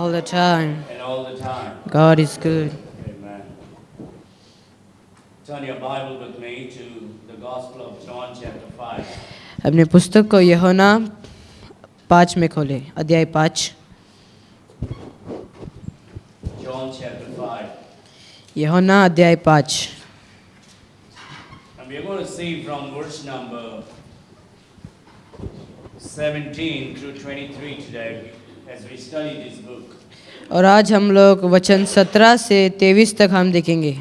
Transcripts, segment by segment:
all the time. and all the time. God is good. Amen. Turn your Bible with me to the Gospel of John chapter 5. अपने पुस्तक को यूहन्ना 5 में खोले, अध्याय 5। John chapter 5. यूहन्ना अध्याय 5। And we are going to see from verse number 17 through 23 today as we study this book. और आज हम लोग वचन 17 से 23 तक हम देखेंगे।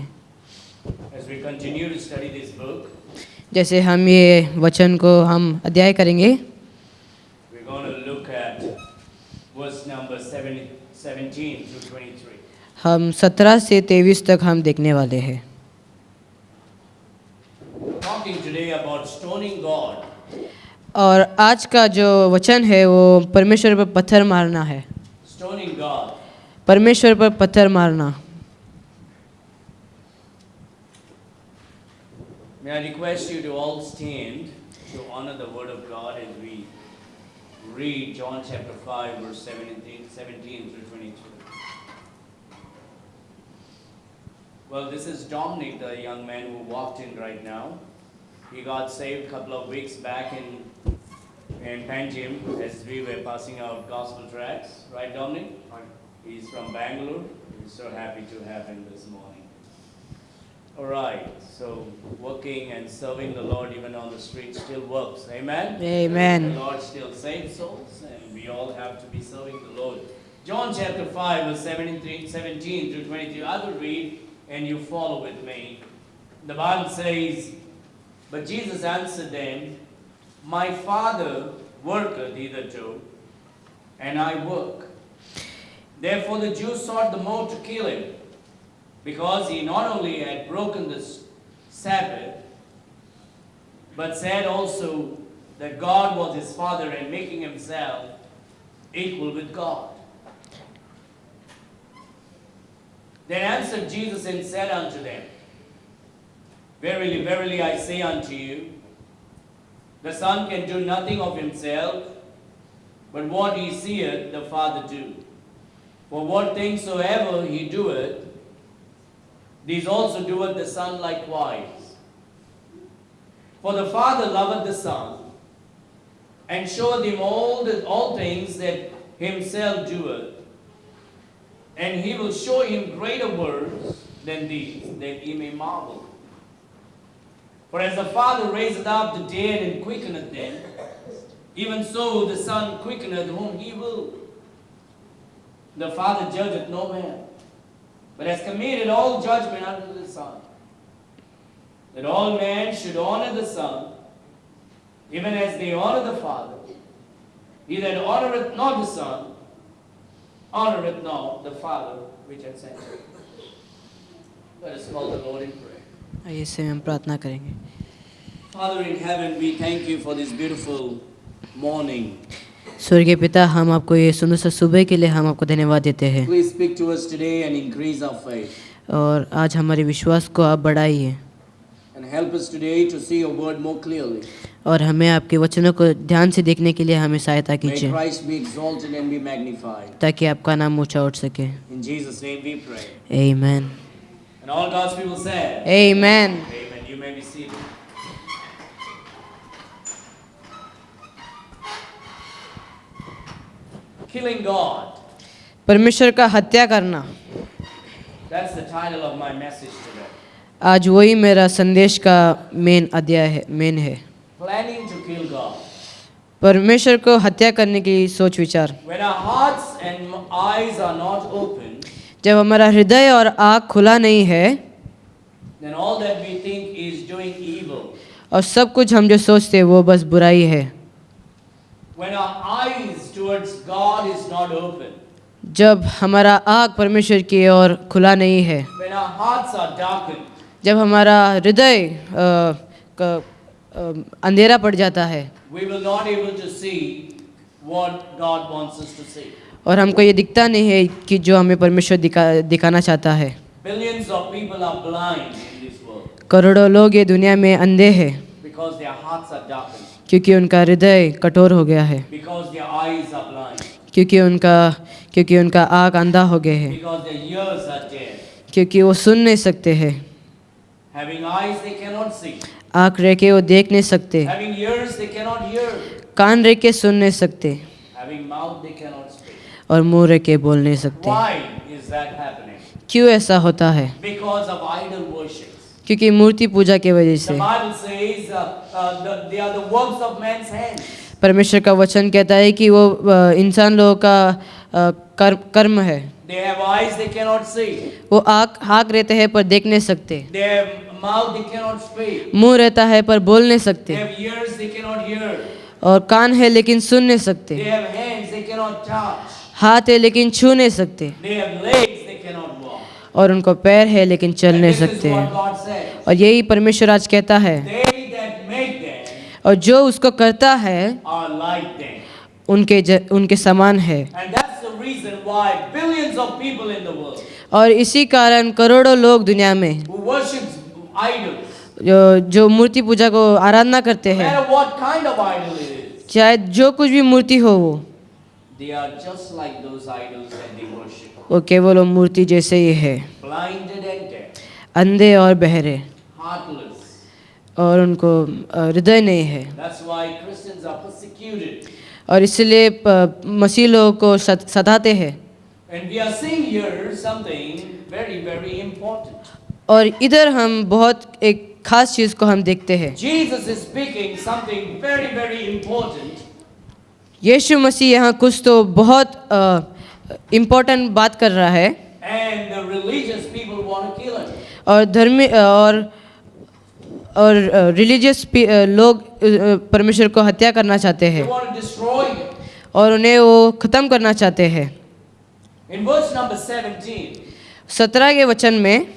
As we continue to study this book, जैसे हम ये वचन को हम अध्याय करेंगे, we're going to look at verse number 17 through 23. हम 17 से 23 तक हम देखने वाले हैं। Talking today about stoning God. और आज का जो वचन है वो परमेश्वर पर पत्थर मारना है। Stoning God. परमेश्वर पर पत्थर मारना। May I request you to all stand to honor the word of God as we read John chapter 5 verse 17 through 22. Well, this is Dominic, the young man who walked in right now. He got saved a couple of weeks back in Panjim as we were passing out gospel tracts. Right, Dominic? He's from Bangalore. We're so happy to have him this morning. All right, so working and serving the Lord even on the street still works. Amen? Amen. The Lord still saves souls, and we all have to be serving the Lord. John chapter 5, verse 17 through 23. I will read, and you follow with me. The Bible says, "But Jesus answered them, My Father worketh hitherto, and I work. Therefore the Jews sought the more to kill him, because he not only had broken the Sabbath, but said also that God was his Father, and making himself equal with God. Then answered Jesus and said unto them, Verily, verily, I say unto you, the Son can do nothing of himself, but what he seeth the Father do. For what things soever he doeth, these also doeth the Son likewise. For the Father loveth the Son, and showeth him all things that himself doeth, and he will show him greater works than these, that he may marvel. For as the Father raiseth up the dead and quickeneth them, even so the Son quickeneth whom he will. The Father judgeth no man, but has committed all judgment unto the Son, that all men should honor the Son, even as they honor the Father. He that honoreth not the Son, honoreth not the Father which hath sent him." Let us call the Lord in prayer. आइए से हम प्रार्थना करेंगे। Father in heaven, we thank you for this beautiful morning. स्वर्गीय पिता, हम आपको ये सुंदर सा सुबह के लिए हम आपको धन्यवाद देते हैं। Please speak to us today and increase our faith. और आज हमारे विश्वास को आप बढ़ाइए And help us today to see your word more clearly. और हमें आपके वचनों को ध्यान से देखने के लिए हमें सहायता May कीजिए, Christ be exalted and be magnified. ताकि आपका नाम ऊंचा उठ सके। In Jesus' name we pray. आमीन। And all God's people said, आमीन। Amen. You may be seated. Killing God. परमेश्वर का हत्या करना, That's the title of my message today. आज वही मेरा संदेश का मेन है। Planning to kill God. परमेश्वर को हत्या करने की सोच विचार। When our hearts and eyes are not open, जब हमारा हृदय और आँख खुला नहीं है, then all that we think is doing evil. और सब कुछ हम जो सोचते हैं वो बस बुराई है। When our eyes towards God is not open, जब हमारा आँख परमेश्वर की ओर खुला नहीं है, when our hearts are darkened, जब हमारा हृदय अंधेरा पड़ जाता है, we will not able to see what God wants us to see. और हमको ये दिखता नहीं है कि जो हमें परमेश्वर दिखाना चाहता है। Billions of people are blind in this world करोड़ों लोग ये दुनिया में अंधे हैं because their hearts are darkened, क्योंकि उनका हृदय कठोर हो गया है, because their eyes are blind. क्योंकि क्योंकि उनका आँख अंधा हो गए हैं, because their ears are dead. क्योंकि वो सुन नहीं सकते हैं। Having eyes, they cannot see. आँख रह के वो देख नहीं सकते, Having ears, they cannot hear. कान रह के सुन नहीं सकते, Having mouth, they cannot speak. और मुंह रह के बोल नहीं सकते। Why is that happening? क्यों ऐसा होता है? Because of idol worship. क्योंकि मूर्ति पूजा की वजह The से। Bible says they are the works of man's hands. परमेश्वर का वचन कहता है कि वो इंसान लोगों का कर्म है। They have eyes, they cannot see. वो आँख रहते हैं पर देख नहीं सकते, They have mouth, they cannot speak. मुंह रहता है पर बोल नहीं They सकते, have ears, they cannot hear. और कान है लेकिन सुन नहीं They सकते, have hands, they cannot touch. हाथ है लेकिन छू नहीं सकते, They have legs, they cannot walk. और उनको पैर है लेकिन चल And नहीं this is सकते what हैं। God says. और यही परमेश्वर आज कहता है, They that make them और जो उसको करता है are like them. उनके समान है। And that's the reason why billions of people in the world और इसी कारण करोड़ों लोग दुनिया में who worships idols, जो मूर्ति पूजा को आराधना करते no हैं, matter what kind of idol it is, चाहे जो कुछ भी मूर्ति हो they are just like those idols that they worship. वो केवल वो मूर्ति जैसे ही है, Blinded and deaf, अंधे और बहरे, heartless. और उनको हृदय नहीं है। That's why Christians are persecuted. और इसलिए मसीह लोगों को सताते हैं। And we are seeing here something very, very important. और इधर हम बहुत एक खास चीज़ को हम देखते हैं। Jesus is speaking something very, very important. यीशु मसीह यहाँ कुछ तो बहुत इम्पोर्टेंट बात कर रहा है, And the religious people want to kill him. और धर्मी और रिलीजियस लोग परमेश्वर को हत्या करना चाहते They हैं, want to destroy him. और उन्हें वो ख़त्म करना चाहते हैं। In verse number 17, 17 के वचन में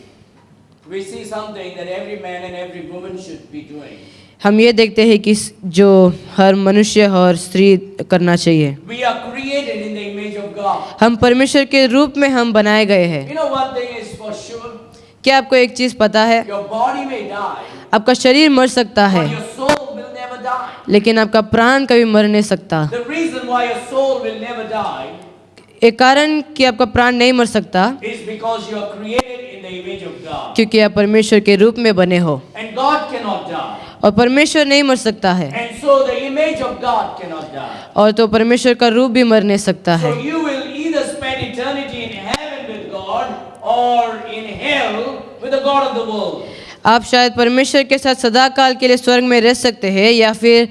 we see something that every man and every woman should be doing. हम ये देखते हैं कि जो हर मनुष्य और स्त्री करना चाहिए। We are created in the image of God. हम परमेश्वर के रूप में हम बनाए गए हैं। You know one thing is for sure, क्या आपको एक चीज़ पता है? your body may die, आपका शरीर मर सकता है, but your soul will never die. लेकिन आपका प्राण कभी मर नहीं सकता। The reason why your soul will never die एक कारण कि आपका प्राण नहीं मर सकता, is because you are created in the image of God. क्योंकि आप परमेश्वर के रूप में बने हो, And God cannot die. और परमेश्वर नहीं मर सकता है, And so the image of God cannot die. और तो परमेश्वर का रूप भी मर नहीं सकता है। So you will either spend eternity in heaven with God or in hell with the God of the world. आप शायद परमेश्वर के साथ सदा काल के लिए स्वर्ग में रह सकते हैं, या फिर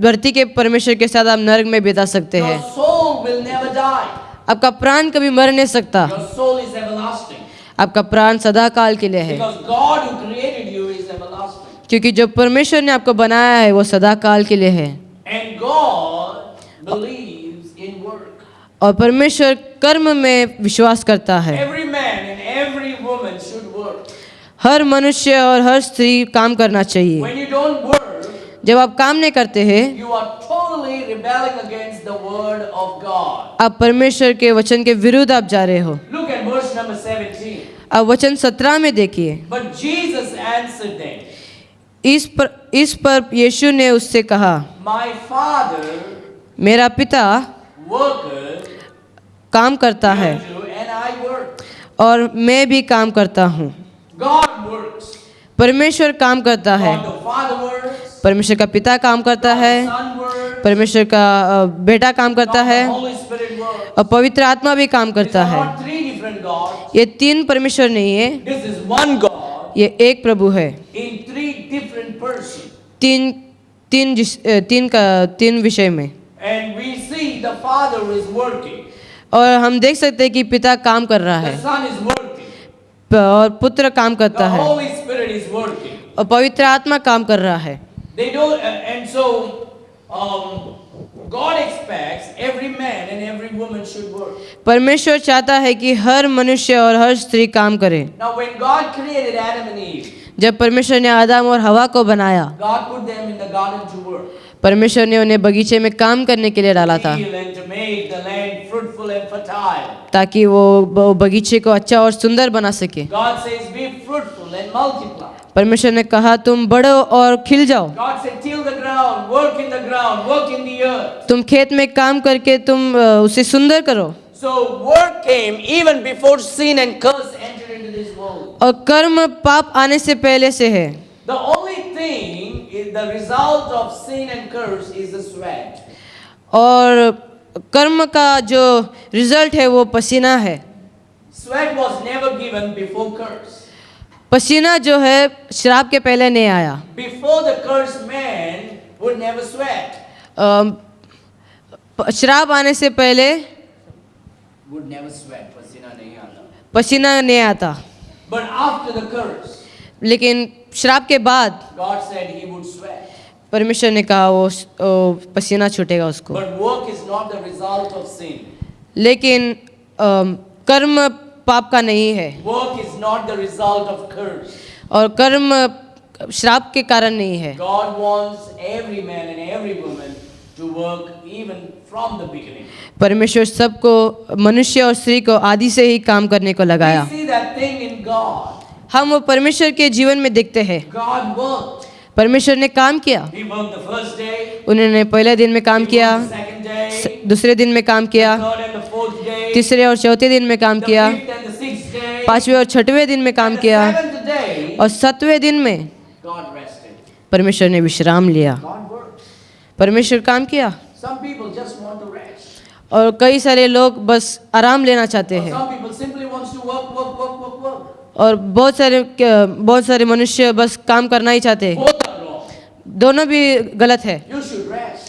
धरती के परमेश्वर के साथ आप नरक में बिता सकते Your हैं। soul will never die. आपका प्राण कभी मर नहीं सकता, Your soul is everlasting. आपका प्राण सदा काल के लिए है, Because God who created you is everlasting. क्योंकि जो परमेश्वर ने आपको बनाया है वो सदा काल के लिए है। And God believes in work. और परमेश्वर कर्म में विश्वास करता है। Every man and every woman should work. हर मनुष्य और हर स्त्री काम करना चाहिए। When you don't work, जब आप काम नहीं करते हैं, you are totally rebelling against the word of God. आप परमेश्वर के वचन के विरुद्ध आप जा रहे हो। Look at verse number 17. आप वचन 17 में देखिए। But Jesus answered them, इस पर यीशु ने उससे कहा, My Father मेरा पिता worketh, काम करता है and I work. और मैं भी काम करता हूँ। God works. परमेश्वर काम करता है, God the Father works. परमेश्वर का पिता काम करता है, The Son works. परमेश्वर का बेटा काम करता God है, the Holy Spirit works. और पवित्र आत्मा भी काम These करता are है। not three different gods. ये 3 परमेश्वर नहीं है, This is one God ये एक प्रभु है। in 3 different persons. तीन विषय में। And we see the Father is working. और हम देख सकते हैं कि पिता काम कर रहा The है, Son is working. और पुत्र काम करता The है, Holy Spirit is working. और पवित्र आत्मा काम कर रहा है। They don't, and so God expects every man and every woman should work. परमेश्वर चाहता है कि हर मनुष्य और हर स्त्री काम करे। Now, when God created Adam and Eve, जब परमेश्वर ने आदम और हवा को बनाया, God put them in the garden to work. परमेश्वर ने उन्हें बगीचे में काम करने के लिए डाला था, Heal and to make the land fruitful and fertile. ताकि वो बगीचे को अच्छा और सुंदर बना सके। God says, be fruitful and multiply. परमेश्वर ने कहा तुम बढ़ो और खिल जाओ। God said, till the ground ground, work in the ground, work in the earth. तुम खेत में काम करके तुम उसे सुंदर करो। So work came even before sin and curse entered into this world. और कर्म पाप आने से पहले से है। The only thing is the result of sin and curse is the sweat. और कर्म का जो रिजल्ट है वो पसीना है। Sweat was never given before curse. पसीना जो है श्राप के पहले नहीं आया। Before the cursed man would never sweat. श्राप आने से पहले Would never sweat. पसीना नहीं आता. पसीना नहीं आता, But after the curse, लेकिन श्राप के बाद God said he would sweat. परमेश्वर ने कहा वो पसीना छूटेगा उसको। But work is not the result of sin. लेकिन कर्म पाप का नहीं है Work is not the result of curse. और कर्म श्राप के कारण नहीं है। God wants every man and every woman to work even from the beginning. परमेश्वर सबको, मनुष्य और स्त्री को आदि से ही काम करने को लगाया। We see that thing in God. हम वो परमेश्वर के जीवन में देखते हैं। God worked. परमेश्वर ने काम किया। He worked the first day. उन्होंने पहले दिन में काम He किया, worked the second day. दूसरे दिन में काम किया, Third and the fourth day. तीसरे और चौथे दिन में काम The किया, fifth and the sixth day. पांचवें और छठवें दिन में काम And the किया seventh day, और सातवें दिन में God rested. परमेश्वर ने विश्राम लिया। God works. परमेश्वर काम किया। Some people just want to rest. और कई सारे लोग बस आराम लेना चाहते Or हैं some people simply wants to work. और बहुत सारे मनुष्य बस काम करना ही चाहते हैं। Both are wrong. दोनों भी गलत है। You should rest,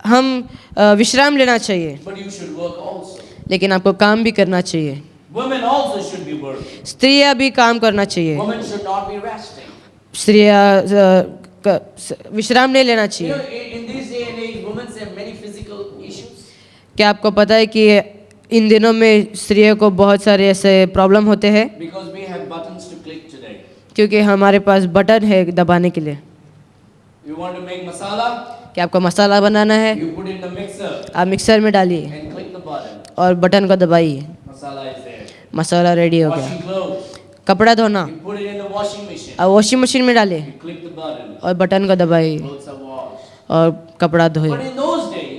हम विश्राम लेना चाहिए, but you should work also. लेकिन आपको काम भी करना चाहिए। Women also should be working. स्त्रियां भी काम करना चाहिए। Women should not be resting. स्त्रियां विश्राम नहीं लेना You चाहिए। know, in this day and age, women have many physical issues. क्या आपको पता है कि इन दिनों में स्त्रियों को बहुत सारे ऐसे प्रॉब्लम होते हैं Because we have buttons to click today. क्योंकि हमारे पास बटन है दबाने के लिए। You want to make masala? क्या आपको मसाला बनाना है, You put in the mixer आप मिक्सर में डालिए and click the button. और बटन को दबाइए, Masala is there. Masala ready हो गया। Washing clothes. कपड़ा धोना, You put it in the washing machine. आप वॉशिंग मशीन में डालिए You click the button. और बटन को दबाइए Clothes are washed. और कपड़ा धोए। But in those days,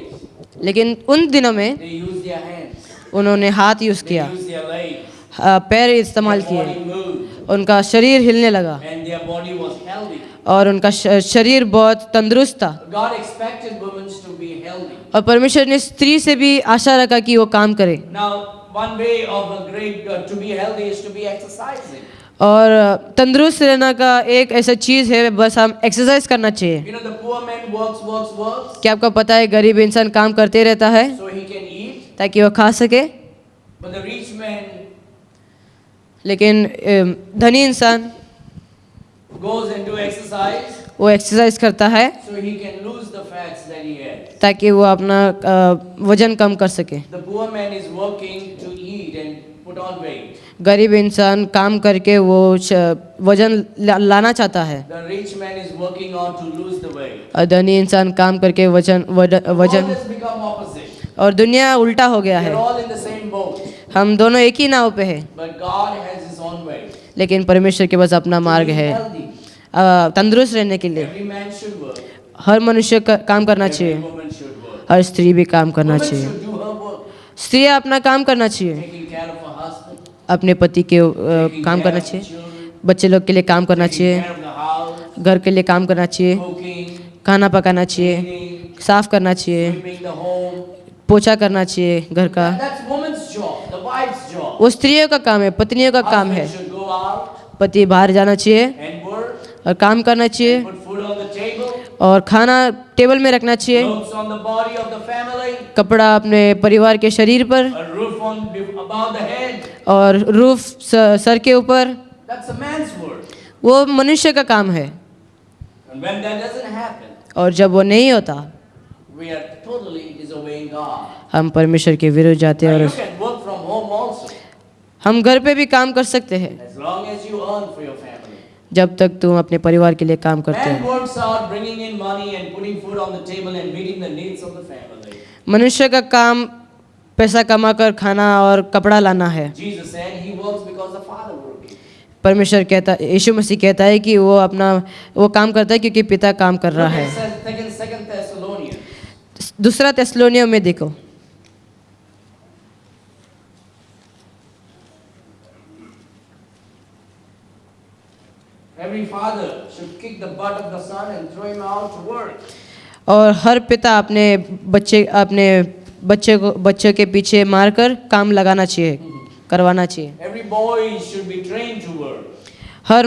लेकिन उन दिनों में they used their hands. उन्होंने हाथ यूज़ They किया, used their legs. पैर इस्तेमाल Their किए, body moved. उनका शरीर हिलने लगा And their body was healthy. और उनका शरीर बहुत तंदुरुस्त था। God expected women to be healthy. और परमेश्वर ने स्त्री से भी आशा रखा कि वो काम करे। Now, one way of a great to be healthy is to be exercising. और तंदुरुस्त रहने का एक ऐसा चीज़ है, बस हम एक्सरसाइज करना चाहिए। You know, the poor man works क्या आपको पता है गरीब इंसान काम करते रहता है so he can eat, ताकि वो खा सके, but the rich man लेकिन धनी इंसान goes and do exercise वो एक्सरसाइज करता है so he can lose the fats that he has. ताकि वो अपना वजन कम कर सके। The poor man is working to eat and put on weight. गरीब इंसान काम करके वो वजन लाना चाहता है The rich man is working on to lose the weight. और धनी इंसान काम करके वजन All वजन this become opposite. और दुनिया उल्टा हो गया They're है। all in the same boat. हम दोनों एक ही नाव पे है, But God has His own way. लेकिन परमेश्वर के पास अपना मार्ग To be है healthy. तंदुरुस्त रहने के लिए। Every man should work. हर मनुष्य काम करना Every चाहिए, woman should work. हर स्त्री भी काम करना Woman चाहिए। should do her work. स्त्रियाँ अपना काम करना चाहिए, Taking care of her husband. अपने पति के Taking काम care करना of the चाहिए, children. बच्चे लोग के लिए काम करना Taking चाहिए, care of the house. घर के लिए काम करना चाहिए, Cooking. खाना पकाना चाहिए, Cleaning. साफ करना चाहिए, Sweeping the home. पोछा करना चाहिए घर का। That's woman's job. The wife's job. वो स्त्रियों का काम है, पत्नियों का काम है। Husband should go out पति बाहर जाना चाहिए and work. और काम करना चाहिए Put food on the table. और खाना टेबल में रखना चाहिए, Clothes on the body of the family. कपड़ा अपने परिवार के शरीर पर A roof on above the head. और रूफ सर के ऊपर। That's a man's work. वो मनुष्य का काम है And when that doesn't happen, और जब वो नहीं होता we are totally disobeying God. हम परमेश्वर के विरुद्ध जाते हैं। Now, you और can work from home also, हम घर पे भी काम कर सकते हैं as long as you earn for your family. जब तक तुम अपने परिवार के लिए काम करते Man हो। works out bringing in money and putting food on the table and meeting the needs of the family. मनुष्य का काम पैसा कमाकर खाना और कपड़ा लाना है। Jesus said he works because the Father working. परमेश्वर कहता, यीशु मसीह कहता है कि वो काम करता है क्योंकि पिता काम कर रहा है। Second दूसरा तेसलोनियों में देखो, Every father should kick the butt of the son and throw him out to work. और हर पिता अपने बच्चे के पीछे मारकर काम लगाना चाहिए, करवाना चाहिए। Every boy should be trained to work. हर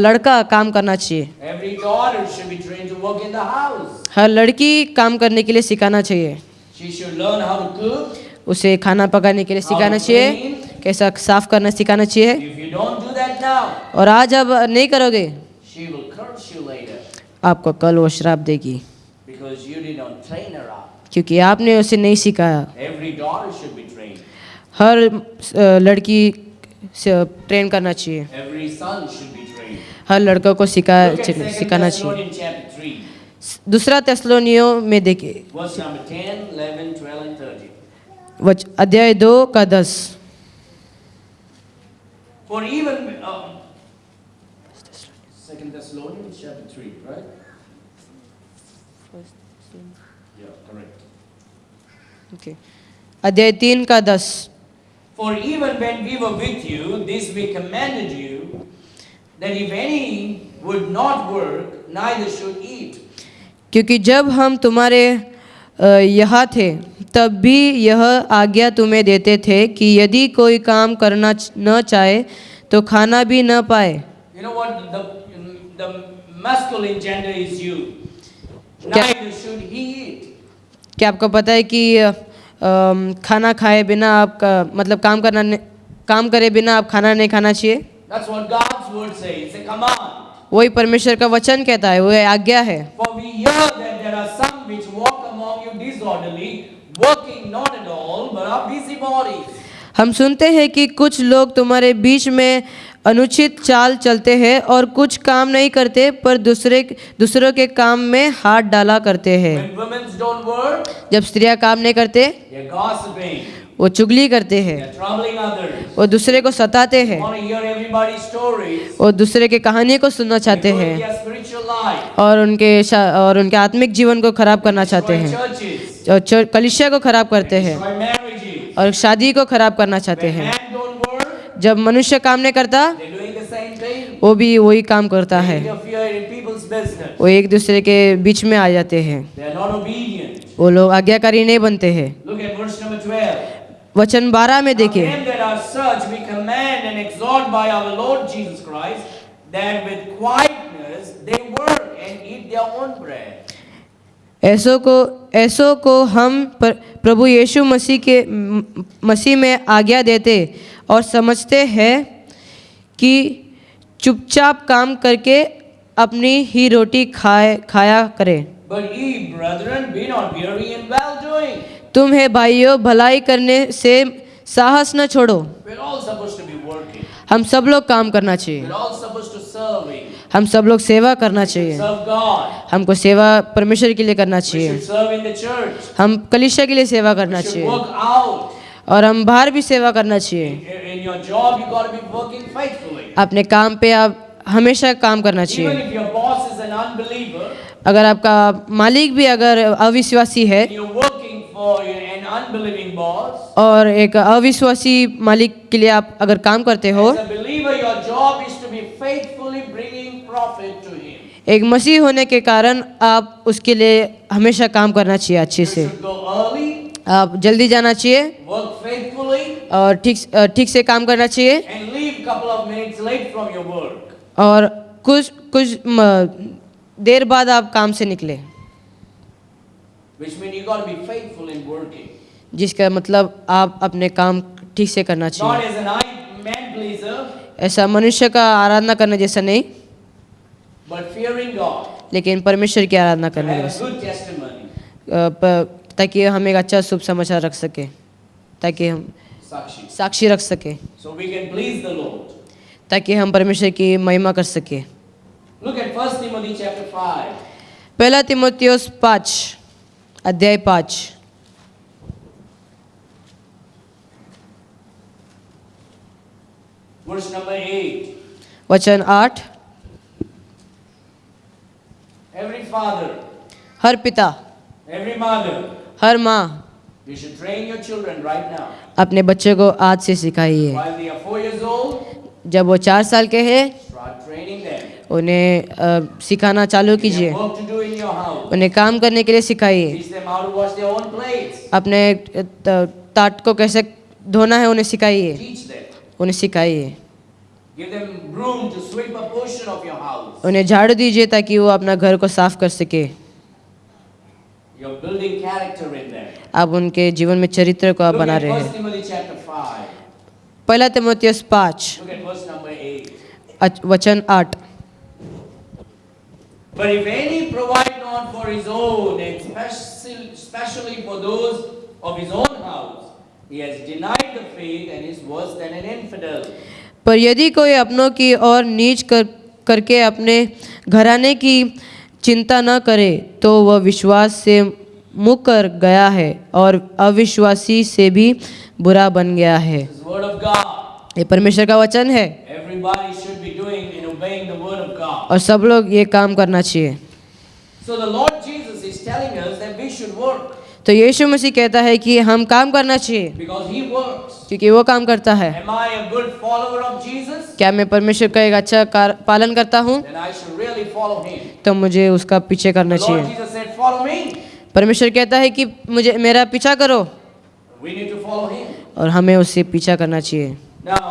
लड़का काम करना चाहिए। Every daughter should be trained to work in the house. हर लड़की काम करने के लिए सिखाना चाहिए। She should learn how to cook. उसे खाना पकाने के लिए सिखाना चाहिए, कैसा साफ करना सिखाना चाहिए। If you don't do that now, और आज अब नहीं करोगे, she will curse you later आपको कल वो श्राप देगी, because you did not train her up. क्योंकि आपने उसे नहीं सिखाया। Every daughter should be trained. हर लड़की से ट्रेन करना चाहिए, Every son should be trained. हर लड़कों को Look at 2 सिखाना चाहिए। Thessalonians chapter 3, दूसरा तेसलोनियों में देखिए, verse number 10, 11, 12 and 13. अध्याय 2 का 10। For even 2 Thessalonians chapter 3, right? Yeah, correct. Okay. अध्याय 3 का 10। For even when we were with you, this we commanded you, that if any would not work, neither should eat. क्योंकि जब हम तुम्हारे यहाँ थे तब भी यह आज्ञा तुम्हें देते थे कि यदि कोई काम करना न चाहे तो खाना भी न पाए। You know what? The masculine gender is you. Neither should he eat. क्या आपको पता है कि खाना खाए बिना मतलब काम करे बिना आप खाना नहीं खाना चाहिए? That's what God's word says. It's a command. वही परमेश्वर का वचन कहता है, वो आज्ञा है। For we hear that there are some which walk among you disorderly, working not at all, but are busybodies. हम सुनते हैं कि कुछ लोग तुम्हारे बीच में अनुचित चाल चलते हैं और कुछ काम नहीं करते पर दूसरों के काम में हाथ डाला करते हैं। When women don't work, जब स्त्रियां काम नहीं करते, they're gossiping, वो चुगली करते हैं, they're troubling others. वो दूसरे को सताते हैं, Want to hear everybody's stories. वो दूसरे के कहानी को सुनना चाहते Ruin हैं their spiritual life. और उनके आत्मिक जीवन को खराब करना चाहते Destroy हैं, churches. और कलीसिया को खराब करते हैं Destroy marriages. और शादी को खराब करना चाहते When हैं। man don't work, जब मनुष्य काम नहीं करता, they're doing the same thing. वो भी वही काम करता They है, interfere in people's business. वो एक दूसरे के बीच में आ जाते हैं, They are not obedient. वो लोग आज्ञाकारी नहीं बनते हैं। Look at verse number 12. वचन 12 में Now देखिए, them that are such we command and exhort by our Lord Jesus Christ, that with quietness they work and eat their own bread. ऐसों को हम प्रभु यीशु मसीह में आज्ञा देते और समझते हैं कि चुपचाप काम करके अपनी ही रोटी खाया करें। But ye, brethren, be not weary in well doing. तुम है भाइयों, भलाई करने से साहस न छोड़ो। We're all supposed to be working. हम सब लोग काम करना चाहिए, We're all supposed to serving. हम सब लोग सेवा करना चाहिए, Serve God. हमको सेवा परमेश्वर के लिए करना We चाहिए, should serve in the church. हम कलीसिया के लिए सेवा We करना should चाहिए work out. और हम बाहर भी सेवा करना चाहिए। In your job, you got to be working faithfully. अपने काम पे आप हमेशा काम करना Even चाहिए। if your boss is an unbeliever, अगर आपका मालिक भी अगर अविश्वासी है and you're working for an unbelieving boss, और एक अविश्वासी मालिक के लिए आप अगर काम करते हो, as a believer, your job is to be faithfully bringing profit to him. एक मसीह होने के कारण आप उसके लिए हमेशा काम करना चाहिए अच्छे You से। should go early, आप जल्दी जाना चाहिए work faithfully, और ठीक से काम करना चाहिए and leave couple of minutes late from your work. और कुछ देर बाद आप काम से निकले, Which means you got to be faithful in working. जिसका मतलब आप अपने काम ठीक से करना Not चाहिए। as an man pleaser, ऐसा मनुष्य का आराधना करने जैसा नहीं, but fearing God. लेकिन परमेश्वर की आराधना To करने have a जैसा, good testimony. ताकि हम एक अच्छा शुभ समाचार रख सके, ताकि हम Sakshi. साक्षी रख सके, So we can please the Lord. ताकि हम परमेश्वर की महिमा कर सके। Look at 1 Timothy chapter 5. पहला तीमुथियुस 5 अध्याय 5 Verse number 8. वचन 8। Every father हर पिता Every mother, हर माँ you should train your children right now. अपने बच्चों को आज से सिखाइए। While they are 4 years old, जब वो 4 साल के हैं start training them. उन्हें सिखाना चालू Give कीजिए, them work to do in your house. उन्हें काम करने के लिए सिखाइए, Teach them how to wash their own plates. अपने ताट को कैसे धोना है उन्हें सिखाइए, Teach them. उन्हें सिखाइए। Give them room to sweep a portion of your house. उन्हें झाड़ू दीजिए ताकि वो अपना घर को साफ कर सके। You're building character in them. आप उनके जीवन में चरित्र को आप Look बना at रहे 1 हैं। Timothy chapter 5. पहला Timothy 5 Look at verse number 8. वचन 8। But if any provide not for his own, and especially for those of his own house, he has denied the faith and is worse than an infidel. पर यदि कोई अपनों की और नीच करके अपने घराने की चिंता न करे तो वह विश्वास से मुकर गया है और अविश्वासी से भी बुरा बन गया है। This is the word of God. ये परमेश्वर का वचन है Everybody should be doing and obeying the word of God. और सब लोग ये काम करना चाहिए। So the Lord Jesus is telling us that we should work तो यीशु मसीह कहता है कि हम काम करना चाहिए because He works. क्योंकि वो काम करता है। Am I a good follower of Jesus? क्या मैं परमेश्वर का एक अच्छा पालन करता हूँ? Then I should really follow Him. तो मुझे उसका पीछे करना The Lord चाहिए। Jesus said, "Follow me." परमेश्वर कहता है कि मुझे मेरा पीछा करो We need to follow Him. और हमें उससे पीछा करना चाहिए। Now,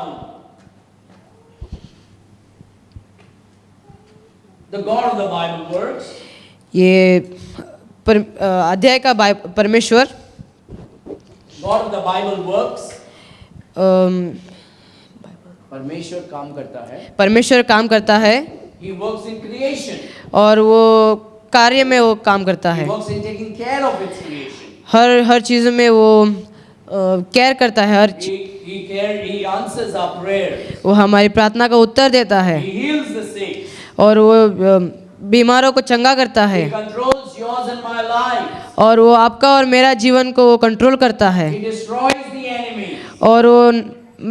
the God of the Bible works. ये अध्याय का परमेश्वर God of the Bible works. अम, परमेश्वर काम करता है. परमेश्वर काम करता है He works in creation. और वो कार्य में वो काम करता He है। works in taking care of its creation. हर चीज़ में वो केयर करता है। He answers our prayers. वो हमारी प्रार्थना का उत्तर देता है He heals the sick. और वो बीमारों को चंगा करता है He controls yours and my life. और वो आपका और मेरा जीवन को वो कंट्रोल करता है He destroys the enemy. और वो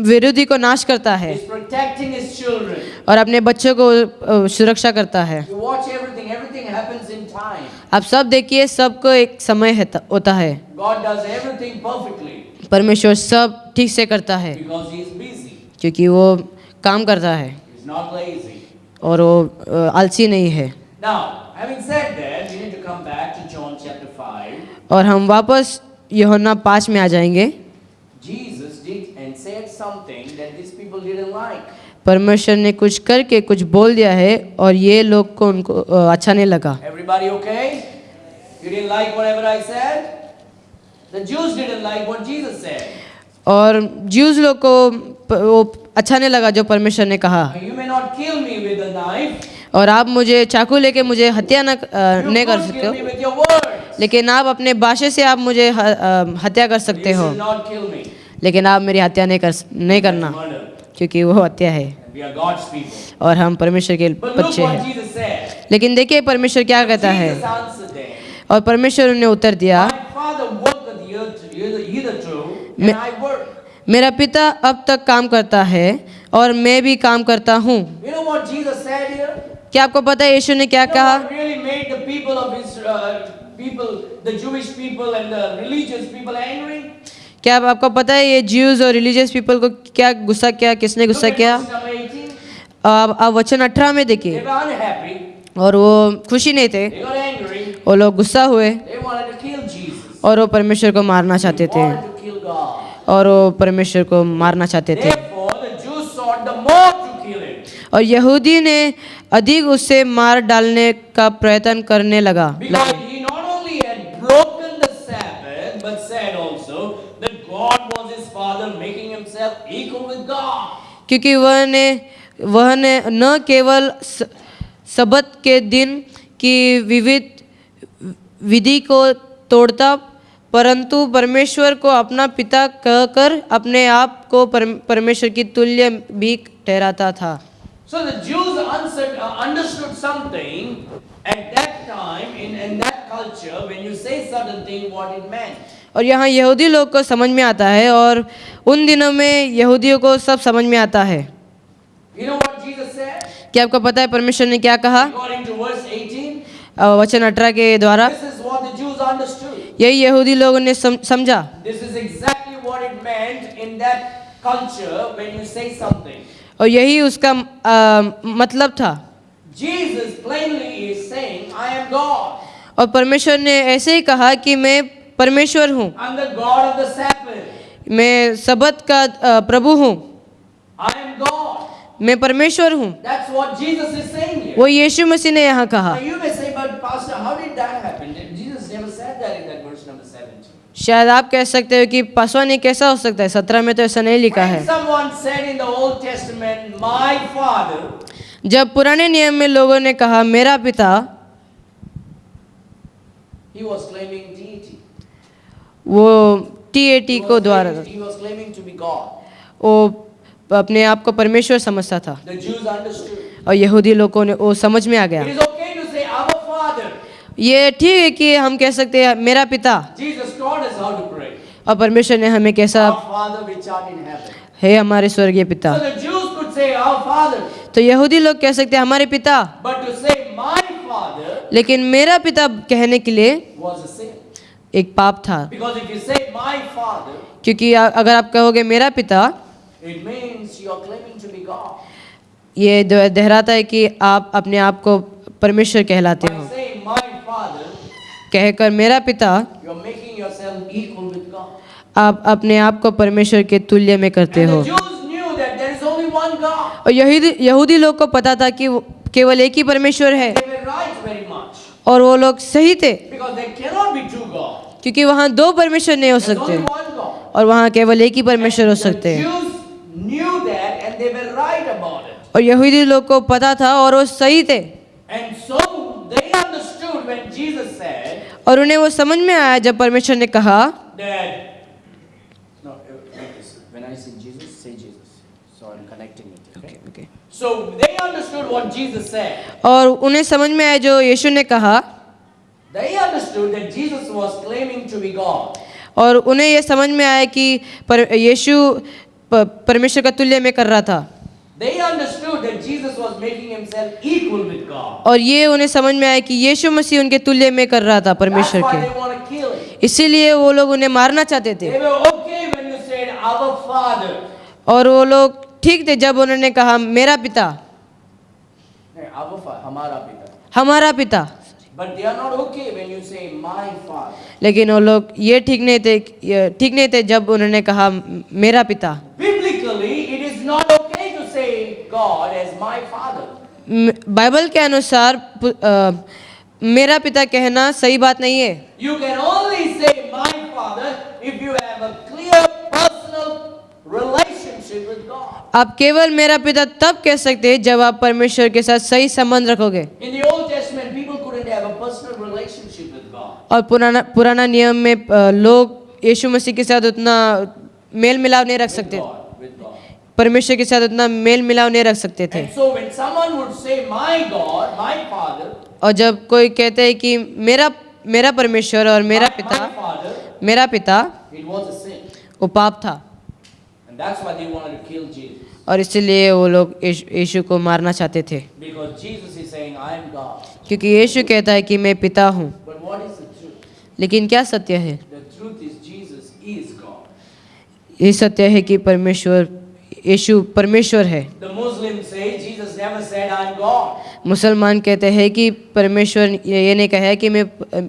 विरोधी को नाश करता है He's protecting his children. और अपने बच्चों को सुरक्षा करता है। You watch everything. Everything happens in time. आप सब देखिए, सबको एक समय होता है। God does everything perfectly परमेश्वर सब ठीक से करता है because he is busy. क्योंकि वो काम करता है He's not lazy. और वो आलसी नहीं है। Now, having said that, we need to come back to John chapter 5. और हम वापस यूहन्ना 5 में आ जाएंगे। Jesus did and said something that these people didn't like. परमेश्वर ने कुछ करके कुछ बोल दिया है और ये लोग को उनको अच्छा नहीं लगा। Everybody okay? You didn't like whatever I said? The Jews didn't like what Jesus said. और ज्यूज लोग को वो अच्छा नहीं लगा जो परमेश्वर ने कहा। You may not kill me with a knife. और आप मुझे चाकू लेके मुझे हत्या नहीं कर You सकते kill हो, me with your words. लेकिन आप अपने भाषा से आप मुझे हत्या कर सकते You हो, should not kill me. लेकिन आप मेरी हत्या नहीं करना Murder. क्योंकि वो हत्या है We are God's people. और हम परमेश्वर के But look बच्चे what हैं। Jesus said. लेकिन देखिए परमेश्वर क्या कहता है Jesus answered them. और परमेश्वर ने उत्तर दिया, My Father worketh hitherto, and I work. मेरा पिता अब तक काम करता है और मैं भी काम करता हूँ। You know what Jesus said here? क्या आपको पता है यीशु ने क्या You know कहा? what really made the people of Israel, the Jewish people and the religious people angry? क्या आपको पता है ये ज्यूज और रिलीजियस पीपल को क्या गुस्सा किया, किसने Look गुस्सा at किया? verse number 18. आप वचन 18 में They देखिए। were unhappy. और वो खुशी नहीं थे, They got angry. वो लोग गुस्सा हुए They wanted to kill Jesus. और वो परमेश्वर को मारना चाहते They थे wanted to kill God. और वो परमेश्वर को मारना चाहते थे। Therefore, the Jews sought the more to kill him. और यहूदी ने अधिक उसे मार डालने का प्रयत्न करने लगा, Because he not only had broken the Sabbath, but said also that God was his father, making himself equal with God. क्योंकि वह ने न केवल सबत के दिन की विविध विधि को तोड़ता परंतु परमेश्वर को अपना पिता कहकर अपने आप को परमेश्वर की तुल्य भी ठहराता था। So the Jews understood something at that time in that culture when you say certain thing what it meant. और यहाँ यहूदी लोग को समझ में आता है और उन दिनों में यहूदियों को सब समझ में आता है। You know what Jesus said? क्या आपको पता है परमेश्वर ने क्या कहा? According to verse 18, वचन 18 के द्वारा this is what the Jews understood. यही यहूदी लोगों ने समझा। This is exactly what it meant in that culture when you say something. और यही उसका मतलब था। Jesus plainly is saying, I am God. और परमेश्वर ने ऐसे ही कहा कि मैं परमेश्वर हूँ, I'm the God of the Sabbath. मैं सबत का प्रभु हूँ, I am God. मैं परमेश्वर हूँ। That's what Jesus is saying here. वो यीशु मसीह ने यहाँ कहा। Now you may say, but Pastor, how did that happen? Jesus never said that in that verse number 17. शायद आप कह सकते हो कि पासवान ये कैसा हो सकता है, 17 में तो ऐसा नहीं लिखा When है। someone said in the Old Testament, my Father, जब पुराने नियम में लोगों ने कहा मेरा पिता, he was claiming deity. वो TAT को द्वारा He was claiming to be God. वो अपने आप को परमेश्वर समझता था। The Jews understood. और यहूदी लोगों ने वो समझ में आ It गया। is okay to say our Father. ये ठीक है कि हम कह सकते हैं मेरा पिता, Jesus taught us how to pray. और परमेश्वर ने हमें कैसा, Our Father which art in heaven. है हमारे स्वर्गीय पिता। So the Jews could say our Father, तो यहूदी लोग कह सकते हैं हमारे पिता, but to say my Father लेकिन मेरा पिता कहने के लिए was a sin. एक पाप था। Because if you say my Father, क्योंकि अगर आप कहोगे मेरा पिता, it means you are claiming to be God. ये दोहराता है कि आप अपने आप को परमेश्वर कहलाते By हो। saying my Father, कहकर मेरा पिता, you are making yourself equal with God. आप अपने आप को परमेश्वर के तुल्य में करते And हो। the Jews knew that there is only one God. और यहूदी लोग को पता था कि केवल एक ही परमेश्वर है, They were right very much. और वो लोग सही थे, Because there cannot be two gods. क्योंकि वहाँ दो परमेश्वर नहीं हो There's सकते, only one God. और वहाँ केवल एक ही परमेश्वर हो The सकते हैं। Jews knew that and they were right about it. और यहूदी लोग को पता था और वो सही थे, And so they understood when Jesus said और उन्हें वो समझ में आया जब परमेश्वर ने कहा that. No, when I say Jesus. So I'm connecting it. Okay. So they understood what Jesus said. और उन्हें समझ में आया जो यीशु ने कहा, They understood that Jesus was claiming to be God. और उन्हें ये समझ में आया कि यीशु परमेश्वर का तुल्य में कर रहा था। They understood that Jesus was making himself equal with God. और ये उन्हें समझ में आया कि यीशु मसीह उनके तुल्य में कर रहा था That's परमेश्वर why के, they want to kill him. इसीलिए वो लोग उन्हें मारना चाहते थे। They were okay when you said our Father. और वो लोग ठीक थे जब उन्होंने कहा मेरा पिता, Our Father, हमारा पिता. हमारा पिता, But they are not okay when you say my Father. लेकिन वो लोग ये ठीक नहीं थे जब उन्होंने कहा मेरा पिता। Biblically, it is not okay to say God as my Father. Bible के अनुसार मेरा पिता कहना सही बात नहीं है। You can only say my Father if you have a clear personal relationship with God. आप केवल मेरा पिता तब कह सकते हैं जब आप परमेश्वर के साथ सही संबंध रखोगे। In the Old Testament, people couldn't have a personal relationship with God. और पुराना नियम में लोग यीशु मसीह के साथ उतना मेल मिलाप नहीं रख सकते, With God. परमेश्वर के साथ उतना मेल मिलाप नहीं रख सकते थे। And so when someone would say my God, my Father, और जब कोई कहते हैं कि मेरा परमेश्वर और मेरा my पिता, Father, मेरा पिता, it was a sin. वो पाप था, And that's why they wanted to kill Jesus. और इसलिए वो लोग यीशु को मारना चाहते थे, Because Jesus is saying, I am God. क्योंकि यीशु कहता है कि मैं पिता हूँ। But what is the truth? लेकिन क्या सत्य है? The truth is Jesus is God. ये सत्य है कि यीशु परमेश्वर है। The Muslims say Jesus never said, I am God. मुसलमान कहते हैं कि परमेश्वर ये नहीं कहा है कि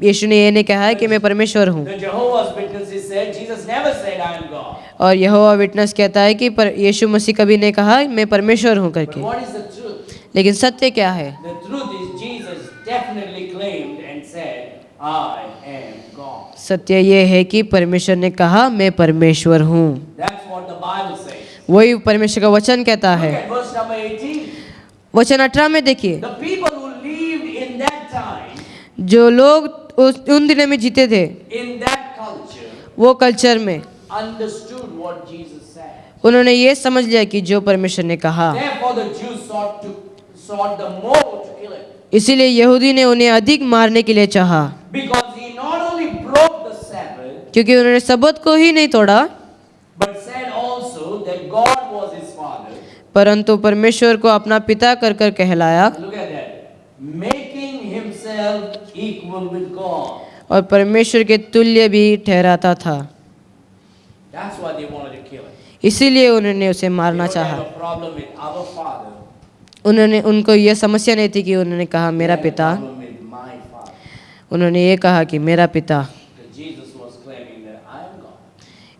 यीशु ने ये नहीं कहा है कि मैं परमेश्वर हूँ। The Jehovah's Witnesses said Jesus never said, I am God. और यहोवा विटनेस कहता है कि यीशु मसीह कभी नहीं कहा मैं परमेश्वर हूँ But करके। what is the truth? लेकिन सत्य क्या है? The truth is Jesus definitely claimed and said, I am God. सत्य ये है कि परमेश्वर ने कहा मैं परमेश्वर हूँ। That's what the Bible says. वही परमेश्वर का वचन कहता Look है। at verse number 18. वचन 18 में देखिए, The people who lived in that time, जो लोग उन दिनों में जीते थे, in that culture, वो कल्चर में understood what Jesus said. उन्होंने ये समझ लिया कि जो परमेश्वर ने कहा। Therefore the Jews sought the more to kill him. इसीलिए यहूदी ने उन्हें अधिक मारने के लिए चाहा, Because he not only broke the Sabbath, क्योंकि उन्होंने सबत को ही नहीं तोड़ा, but said also that God was his father. परंतु परमेश्वर को अपना पिता कर कहलाया। Look at that. Making himself equal with God. और परमेश्वर के तुल्य भी ठहराता था। That's why they wanted to kill him. इसीलिए उन्होंने उसे They मारना don't चाहा। have a problem with our Father. उनको यह समस्या नहीं थी कि उन्होंने कहा They मेरा had a पिता, problem with my Father. उन्होंने ये कहा कि मेरा पिता, Because Jesus was claiming that I am God.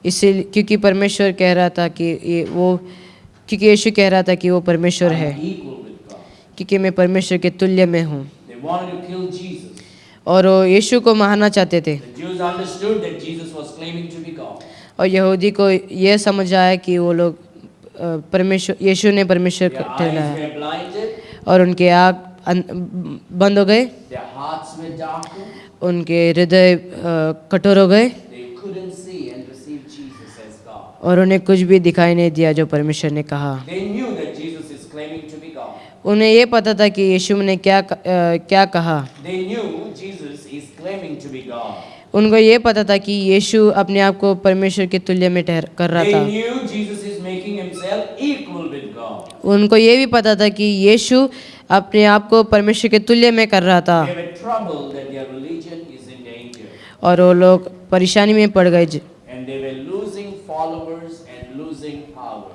इसीलिए क्योंकि परमेश्वर कह रहा था कि क्योंकि यीशु कह रहा था कि वो परमेश्वर I है, am equal with God. क्योंकि मैं परमेश्वर के तुल्य में हूँ। They wanted to kill Jesus. और वो यीशु को मारना चाहते थे। The Jews understood that Jesus was claiming to be God. और यहूदी को यह समझ आया कि वो लोग यीशु ने परमेश्वर Their को eyes ठहराया were blinded. और उनके आँख बंद हो गए, Their hearts were darkened. उनके हृदय कठोर हो गए They couldn't see and receive Jesus as God. और उन्हें कुछ भी दिखाई नहीं दिया जो परमेश्वर ने कहा। They knew that Jesus is claiming to be God. उन्हें ये पता था कि यीशु ने क्या कहा। They knew Jesus is claiming to be God. उनको ये पता था कि यीशु अपने आप को परमेश्वर के तुल्य में कर रहा They था। knew Jesus is making himself equal with God. उनको ये भी पता था कि यीशु अपने आप को परमेश्वर के तुल्य में कर रहा था। They were troubled that their religion is in danger. और वो लोग परेशानी में पड़ गए And they were losing followers and losing power.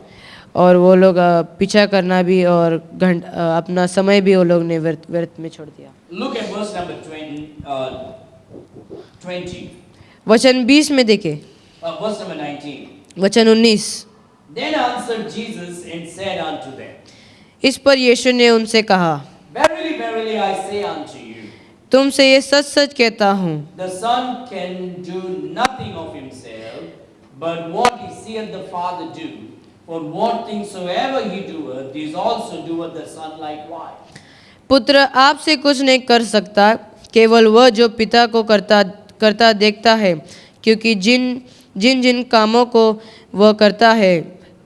और वो लोग पीछा करना भी और अपना समय भी वो लोग ने व्यर्थ में छोड़ दिया। Look at verse number 20. वचन 20 में देखे, Verse number 19. वचन 19। Then answered Jesus and said unto them, इस पर यीशु ने उनसे कहा, Verily, verily, I say unto you, तुमसे ये सच सच कहता हूँ, the Son can do nothing of himself, but what he seeth the Father do. For what things soever he doeth, these also doeth the Son likewise. पुत्र आपसे कुछ नहीं कर सकता, केवल वह जो पिता को करता देखता है, क्योंकि जिन कामों को वह करता है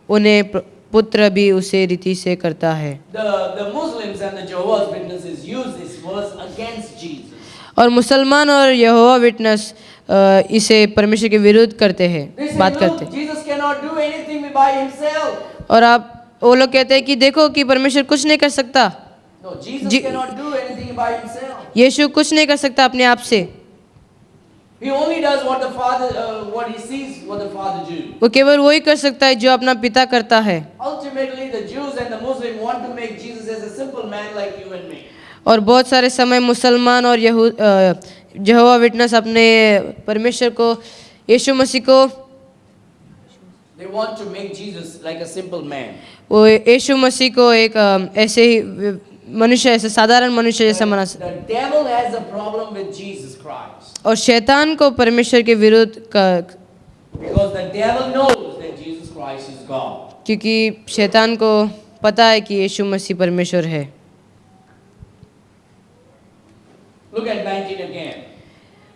उन्हें पुत्र भी उसे रीति से करता है। The Muslims and the Jehovah's Witnesses use this verse against Jesus. और मुसलमान और यहोवा विटनेस इसे परमेश्वर के विरुद्ध करते हैं, They say, बात करते look, हैं। Jesus cannot do anything by himself. और वो लोग कहते हैं कि देखो कि परमेश्वर कुछ नहीं कर सकता, No, Jesus cannot do anything by himself. यीशु कुछ नहीं कर सकता अपने आप से, He only does what the Father, what he sees, what the Father do. वो केवल वही कर सकता है जो अपना पिता करता है। Ultimately, the Jews and the Muslims want to make Jesus as a simple man like you and me. और बहुत सारे समय मुसलमान और यहोवा विटनेस अपने परमेश्वर को, यीशु मसीह को, They want to make Jesus like a simple man. वो यीशु मसीह को एक ऐसे ही मनुष्य, ऐसे साधारण मनुष्य जैसा मना सकता। The devil has a problem with Jesus Christ. और शैतान को परमेश्वर के विरुद्ध Because the devil knows that Jesus Christ is God. क्योंकि शैतान को पता है कि यीशु मसीह परमेश्वर है। Look at 19 again.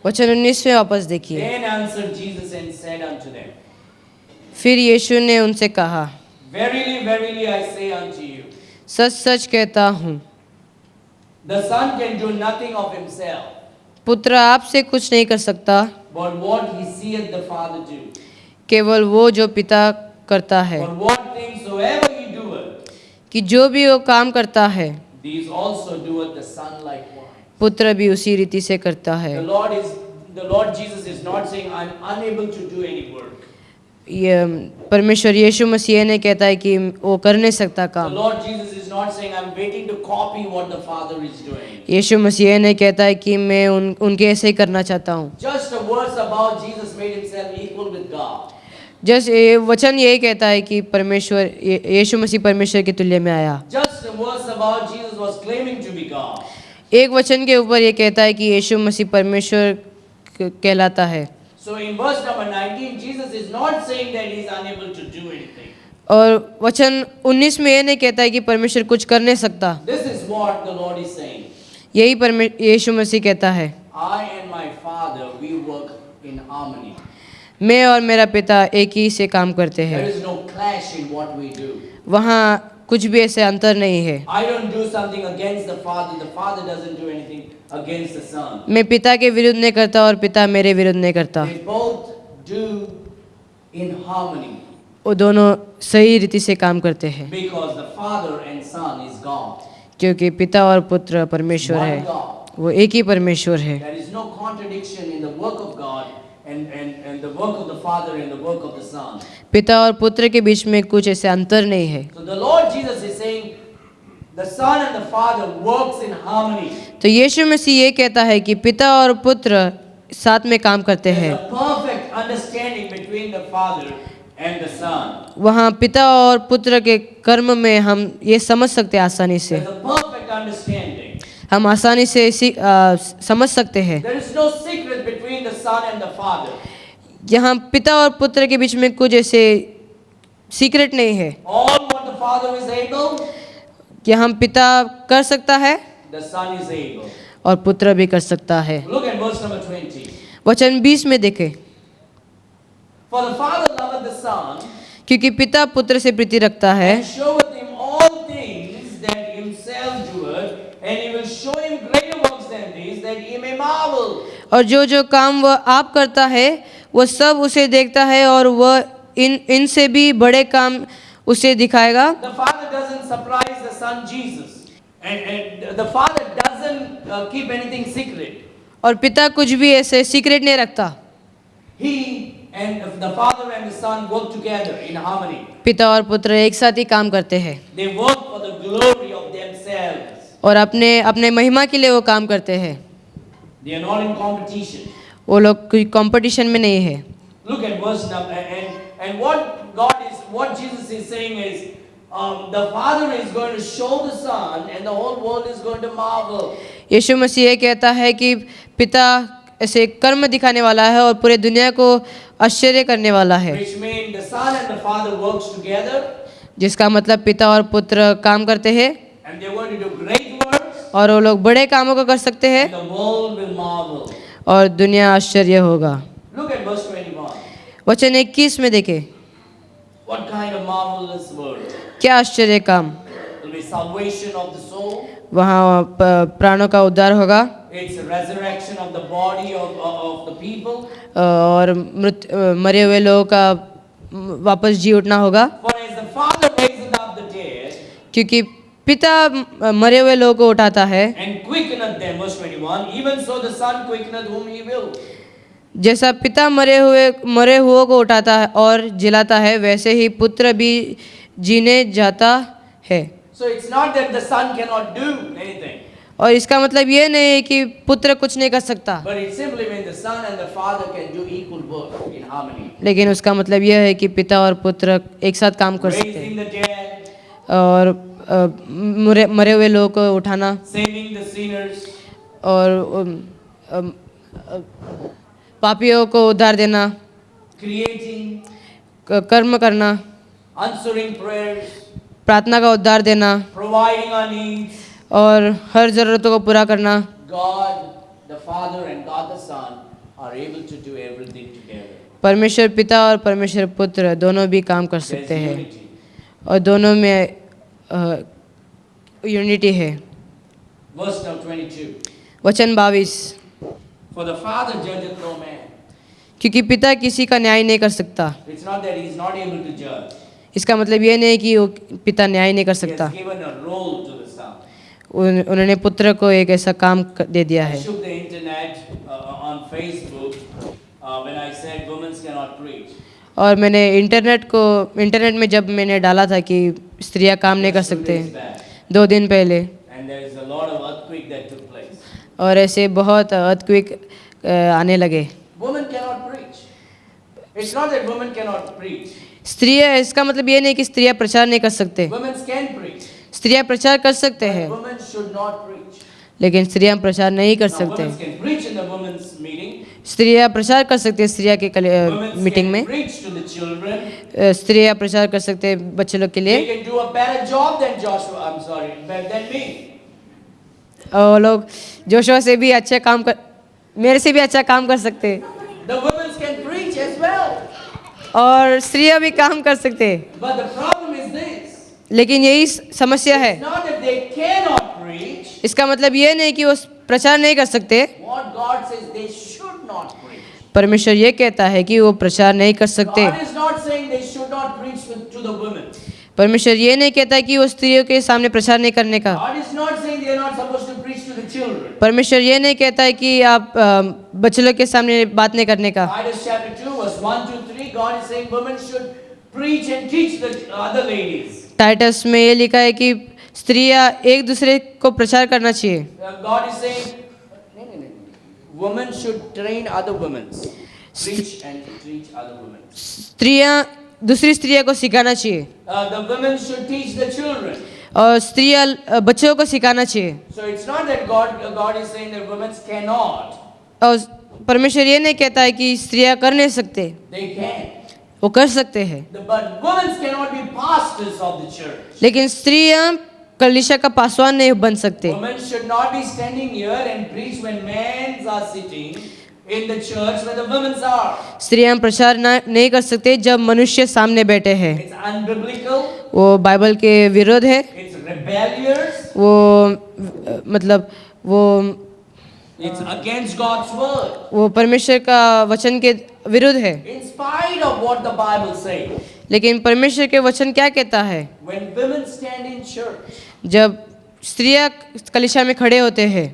वचन 19 में वापस देखिए। Then answered Jesus and said unto them, फिर यीशु ने उनसे कहा, Verily, verily, I say unto you, सच सच कहता हूँ, the Son can do nothing of himself, पुत्र आपसे कुछ नहीं कर सकता, but what he seeth the Father do. केवल वो जो पिता करता है, For what things soever he doeth, कि जो भी वो काम करता है these also doeth the Son likewise. पुत्र भी उसी रीति से करता है। The Lord Jesus is not saying, I'm unable to do any work. ये परमेश्वर यीशु मसीह ये नहीं कहता है कि वो कर नहीं सकता The काम। Lord Jesus is not saying, I'm waiting to copy what the Father is doing. यीशु मसीह ये नहीं कहता है कि मैं उनके ऐसे ही करना चाहता हूँ। Just a verse about Jesus made himself equal with God. ये वचन यही कहता है कि परमेश्वर यीशु मसीह परमेश्वर के तुल्य में आया। Just a verse about Jesus was claiming to be God. एक वचन के ऊपर ये कहता है कि यीशु मसीह परमेश्वर कहलाता है। So in verse number 19, Jesus is not saying that he is unable to do anything. और वचन 19 में ये नहीं कहता है कि परमेश्वर कुछ कर नहीं सकता। This is what the Lord is saying. यही यीशु मसीह कहता है, I and my Father, we work in harmony. मैं और मेरा पिता एक ही से काम करते There हैं, is no clash in what we do. वहाँ कुछ भी ऐसे अंतर नहीं है। I don't do something against the Father. The Father doesn't do anything against the Son. मैं पिता के विरुद्ध नहीं करता और पिता मेरे विरुद्ध नहीं करता। They both do in harmony वो दोनों सही रीति से काम करते हैं, because the Father and Son is God. क्योंकि पिता और पुत्र परमेश्वर One है, God. वो एक ही परमेश्वर है। There is no contradiction in the work of God and the work of the Father and the work of the Son. पिता और पुत्र के बीच में कुछ ऐसे अंतर नहीं है। So the Lord Jesus is saying the Son and the Father works in harmony. तो यीशु मसीह ये कहता है कि पिता और पुत्र साथ में काम करते There's हैं। a perfect understanding between the Father and the Son. वहाँ पिता और पुत्र के कर्म में हम ये समझ सकते हैं आसानी से। There's a perfect understanding. हम आसानी से समझ सकते हैं। There is no secret between the Son and the Father. यहाँ पिता और पुत्र के बीच में कुछ ऐसे सीक्रेट नहीं है। All what the Father is able, कि हम पिता कर सकता है the Son is able. और पुत्र भी कर सकता है। Look at verse number 20. वचन 20 में देखें, For the Father loveth the Son, क्योंकि पिता पुत्र से प्रीति रखता है and showeth him all things that himself doeth, and he will show him greater works than these, that he may marvel. और जो जो काम वह आप करता है वह सब उसे देखता है और वह इनसे भी बड़े काम उसे दिखाएगा। The Father doesn't surprise the Son Jesus, and the Father doesn't keep anything secret. और पिता कुछ भी ऐसे सीक्रेट नहीं रखता। He and the Father and the Son work together in harmony. पिता और पुत्र एक साथ ही काम करते हैं They work for the glory of themselves. और अपने अपने महिमा के लिए वो काम करते हैं। They are not in competition. वो लोग कोई कंपटीशन में नहीं है। Look at verse number and what Jesus is saying is the Father is going to show the Son and the whole world is going to marvel. यीशु मसीह ये कहता है कि पिता ऐसे कर्म दिखाने वाला है और पूरे दुनिया को आश्चर्य करने वाला है। Which means the Son and the Father works together. जिसका मतलब पिता और पुत्र काम करते हैं And they're going to do great works. और वो लोग बड़े कामों को कर सकते हैं And the world will marvel. और दुनिया आश्चर्य होगा। Look at verse 21. वचन 21 में देखें, What kind of marvelous word? क्या आश्चर्य काम। It will be salvation of the soul. वहाँ प्राणों का उद्धार होगा It's a resurrection of the body of the people. और मरे हुए लोगों का वापस जी उठना होगा। For as the Father raiseth up the dead क्योंकि पिता मरे हुए लोगों को उठाता है and quickeneth them, verse 21, even so the Son quickeneth whom he will. जैसा पिता मरे हुओं को उठाता है और जिलाता है वैसे ही पुत्र भी जीने जाता है। So it's not that the Son cannot do anything, और इसका मतलब ये नहीं है कि पुत्र कुछ नहीं कर सकता, but it simply means the Son and the Father can do equal work in harmony. लेकिन उसका मतलब यह है कि पिता और पुत्र एक साथ काम कर सकते Raising हैं the dead, और मरे हुए लोगों को उठाना saving the sinners, और पापियों को उद्धार देना, creating, कर्म करना, answering prayers, प्रार्थना का उद्धार देना providing our needs. और हर ज़रूरतों को पूरा करना। God the Father and God the Son are able to do everything together. परमेश्वर पिता और परमेश्वर पुत्र दोनों भी काम कर There's सकते हैं unity. और दोनों में यूनिटी है। Verse now 22. वचन 22, For the Father judgeth no man. क्योंकि पिता किसी का न्याय नहीं कर सकता। It's not that he is not able to judge. इसका मतलब ये नहीं कि वो पिता न्याय नहीं कर He सकता। has given a role to the Son. उन्होंने पुत्र को एक ऐसा काम दे दिया I है। shook the internet on Facebook when I said women cannot preach. और मैंने इंटरनेट में जब मैंने डाला था कि स्त्रियां काम नहीं कर सकते, 2 days back. 2 दिन पहले, And there is a lot of earthquake that took place. और ऐसे बहुत अर्थक्वेक आने लगे। Women cannot preach. It's not that women cannot preach. स्त्रियां, इसका मतलब ये नहीं कि स्त्रियां प्रचार नहीं कर सकते, Women can preach. स्त्रियां प्रचार कर सकते But हैं, women should not preach. लेकिन स्त्रियां प्रचार नहीं कर Now, सकते। women can preach in the women's meeting. स्त्रियां प्रचार कर सकते हैं स्त्रियां के Women मीटिंग can में, preach to the children. स्त्रियां प्रचार कर सकते हैं बच्चे लोग के They लिए, can do a better job than Joshua. I'm sorry, than me. और वो लोग जोशुआ से भी अच्छा काम कर, मेरे से भी अच्छा काम कर सकते हैं, The women can preach as well. और स्त्रियां भी काम कर सकते हैं। But the problem is this. लेकिन यही समस्या है। It's not that they cannot preach. इसका मतलब ये नहीं कि वो प्रचार नहीं कर सकते, What God says they should not preach. परमेश्वर ये कहता है कि वो प्रचार नहीं कर सकते। God is not saying they should not preach to the women. परमेश्वर ये नहीं कहता कि वो स्त्रियों के सामने प्रचार नहीं करने का। God is not saying they are not supposed to preach to the children. परमेश्वर ये नहीं कहता है कि आप बच्चे लोग के सामने बात नहीं करने का। Titus chapter 2 verse 1 to 3, God is saying women should preach and teach the other ladies. टाइटस में ये लिखा है कि स्त्रियां एक दूसरे को प्रचार करना चाहिए। God is saying women should train other women, preach and teach other women. स्त्रियां दूसरी स्त्रियों को सिखाना चाहिए The women should teach the children. और स्त्रियां बच्चों को सिखाना चाहिए। So it's not that God is saying that women cannot. और परमेश्वर ये नहीं कहता है कि स्त्रियां कर नहीं सकते, They can. वो कर सकते हैं। But women cannot be pastors of the church. लेकिन स्त्रियां कलीसिया का पासवान नहीं बन सकते। Women should not be standing here and preach when men are sitting in the church where the women are. स्त्रियां प्रचार नहीं कर सकते जब मनुष्य सामने बैठे हैं। It's unbiblical. वो बाइबल के विरोध है। It's rebellious. वो मतलब वो It's against God's word. वो परमेश्वर का वचन के विरुद्ध है। In spite of what the Bible says, लेकिन परमेश्वर के वचन क्या कहता है? when women stand in church, जब स्त्रियां कलीसिया में खड़े होते हैं,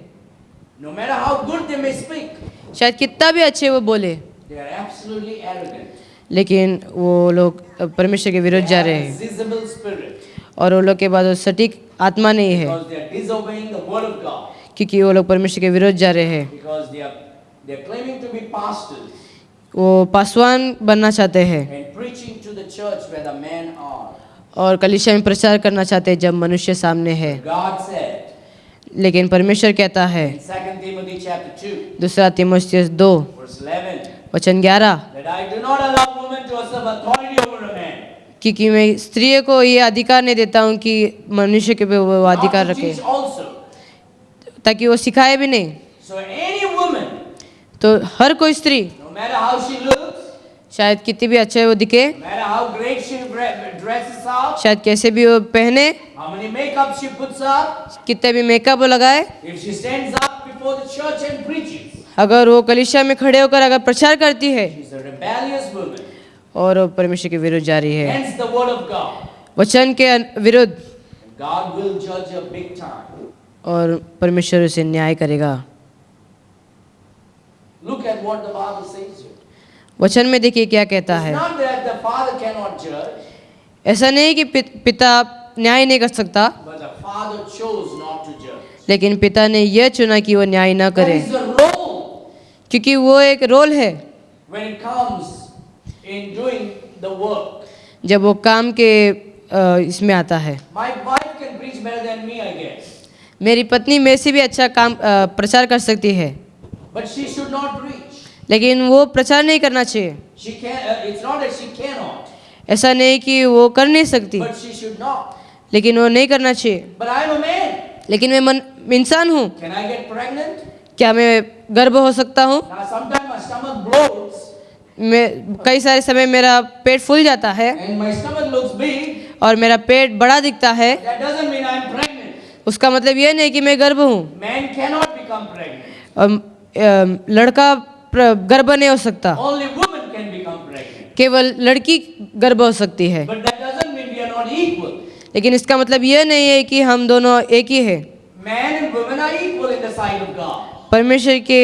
no matter how good they may speak, शायद कितना भी अच्छे वो बोले, they are absolutely arrogant. लेकिन वो लोग परमेश्वर के विरुद्ध जा They रहे have हैं a Jezebel spirit और वो लोग के बाद वो सटीक आत्मा नहीं है, because they are disobeying the word of God. क्योंकि वो लोग परमेश्वर के विरुद्ध जा रहे हैं। Because they are claiming to be pastors वो पासवान बनना चाहते हैं and preaching to the church where the men are. और कलीसिया में प्रचार करना चाहते हैं जब मनुष्य सामने है। God said लेकिन परमेश्वर कहता है in 2 Timothy chapter 2 दूसरा तीमुथियुस 2 verse 11 वचन 11 that I do not allow women to usurp authority over a man. क्योंकि मैं स्त्रियों को ये अधिकार नहीं देता हूँ कि मनुष्य के पे वो अधिकार Not to रखे, teach also. ताकि वो सिखाए भी नहीं। So any woman, तो हर कोई स्त्री no matter how she looks, शायद कितनी भी अच्छे वो दिखे, no matter how great she dresses up, शायद कैसे भी वो पहने, how many makeup she puts up, कितने भी मेकअप वो लगाए, if she stands up before the church and preaches, अगर वो कलीसिया में खड़े होकर अगर प्रचार करती है she's a rebellious woman और वो परमेश्वर के विरुद्ध जा रही है, against the word of God. वचन के विरुद्ध, And God will judge her big time. और परमेश्वर उसे न्याय करेगा। Look at what the Bible says here. वचन में देखिए क्या कहता It's है। not that the father cannot judge, ऐसा नहीं कि पिता न्याय नहीं कर सकता, but the father chose not to judge. लेकिन पिता ने यह चुना कि वो न्याय न That करे, is the role क्योंकि वो एक रोल है। when it comes in doing the work. जब वो काम के इसमें आता है। My wife can preach better than me, I guess. मेरी पत्नी मेरे से भी अच्छा काम प्रचार कर सकती है, But she should not preach. लेकिन वो प्रचार नहीं करना चाहिए। She can. It's not that she cannot, ऐसा नहीं कि वो कर नहीं सकती, but she should not. लेकिन वो नहीं करना चाहिए। But I am a man. लेकिन मैं इंसान हूँ, Can I get pregnant? क्या मैं गर्भ हो सकता हूँ? Now sometimes my stomach blows मैं कई सारे समय मेरा पेट फूल जाता है and my stomach looks big. और मेरा पेट बड़ा दिखता है, That doesn't mean I am pregnant. उसका मतलब ये नहीं कि मैं गर्भ हूँ। Man cannot become pregnant. और लड़का गर्भ नहीं हो सकता, Only woman can become pregnant. केवल लड़की गर्भ हो सकती है। But that doesn't mean we are not equal. लेकिन इसका मतलब यह नहीं है कि हम दोनों एक ही है। Man and women are equal in the sight of God. परमेश्वर के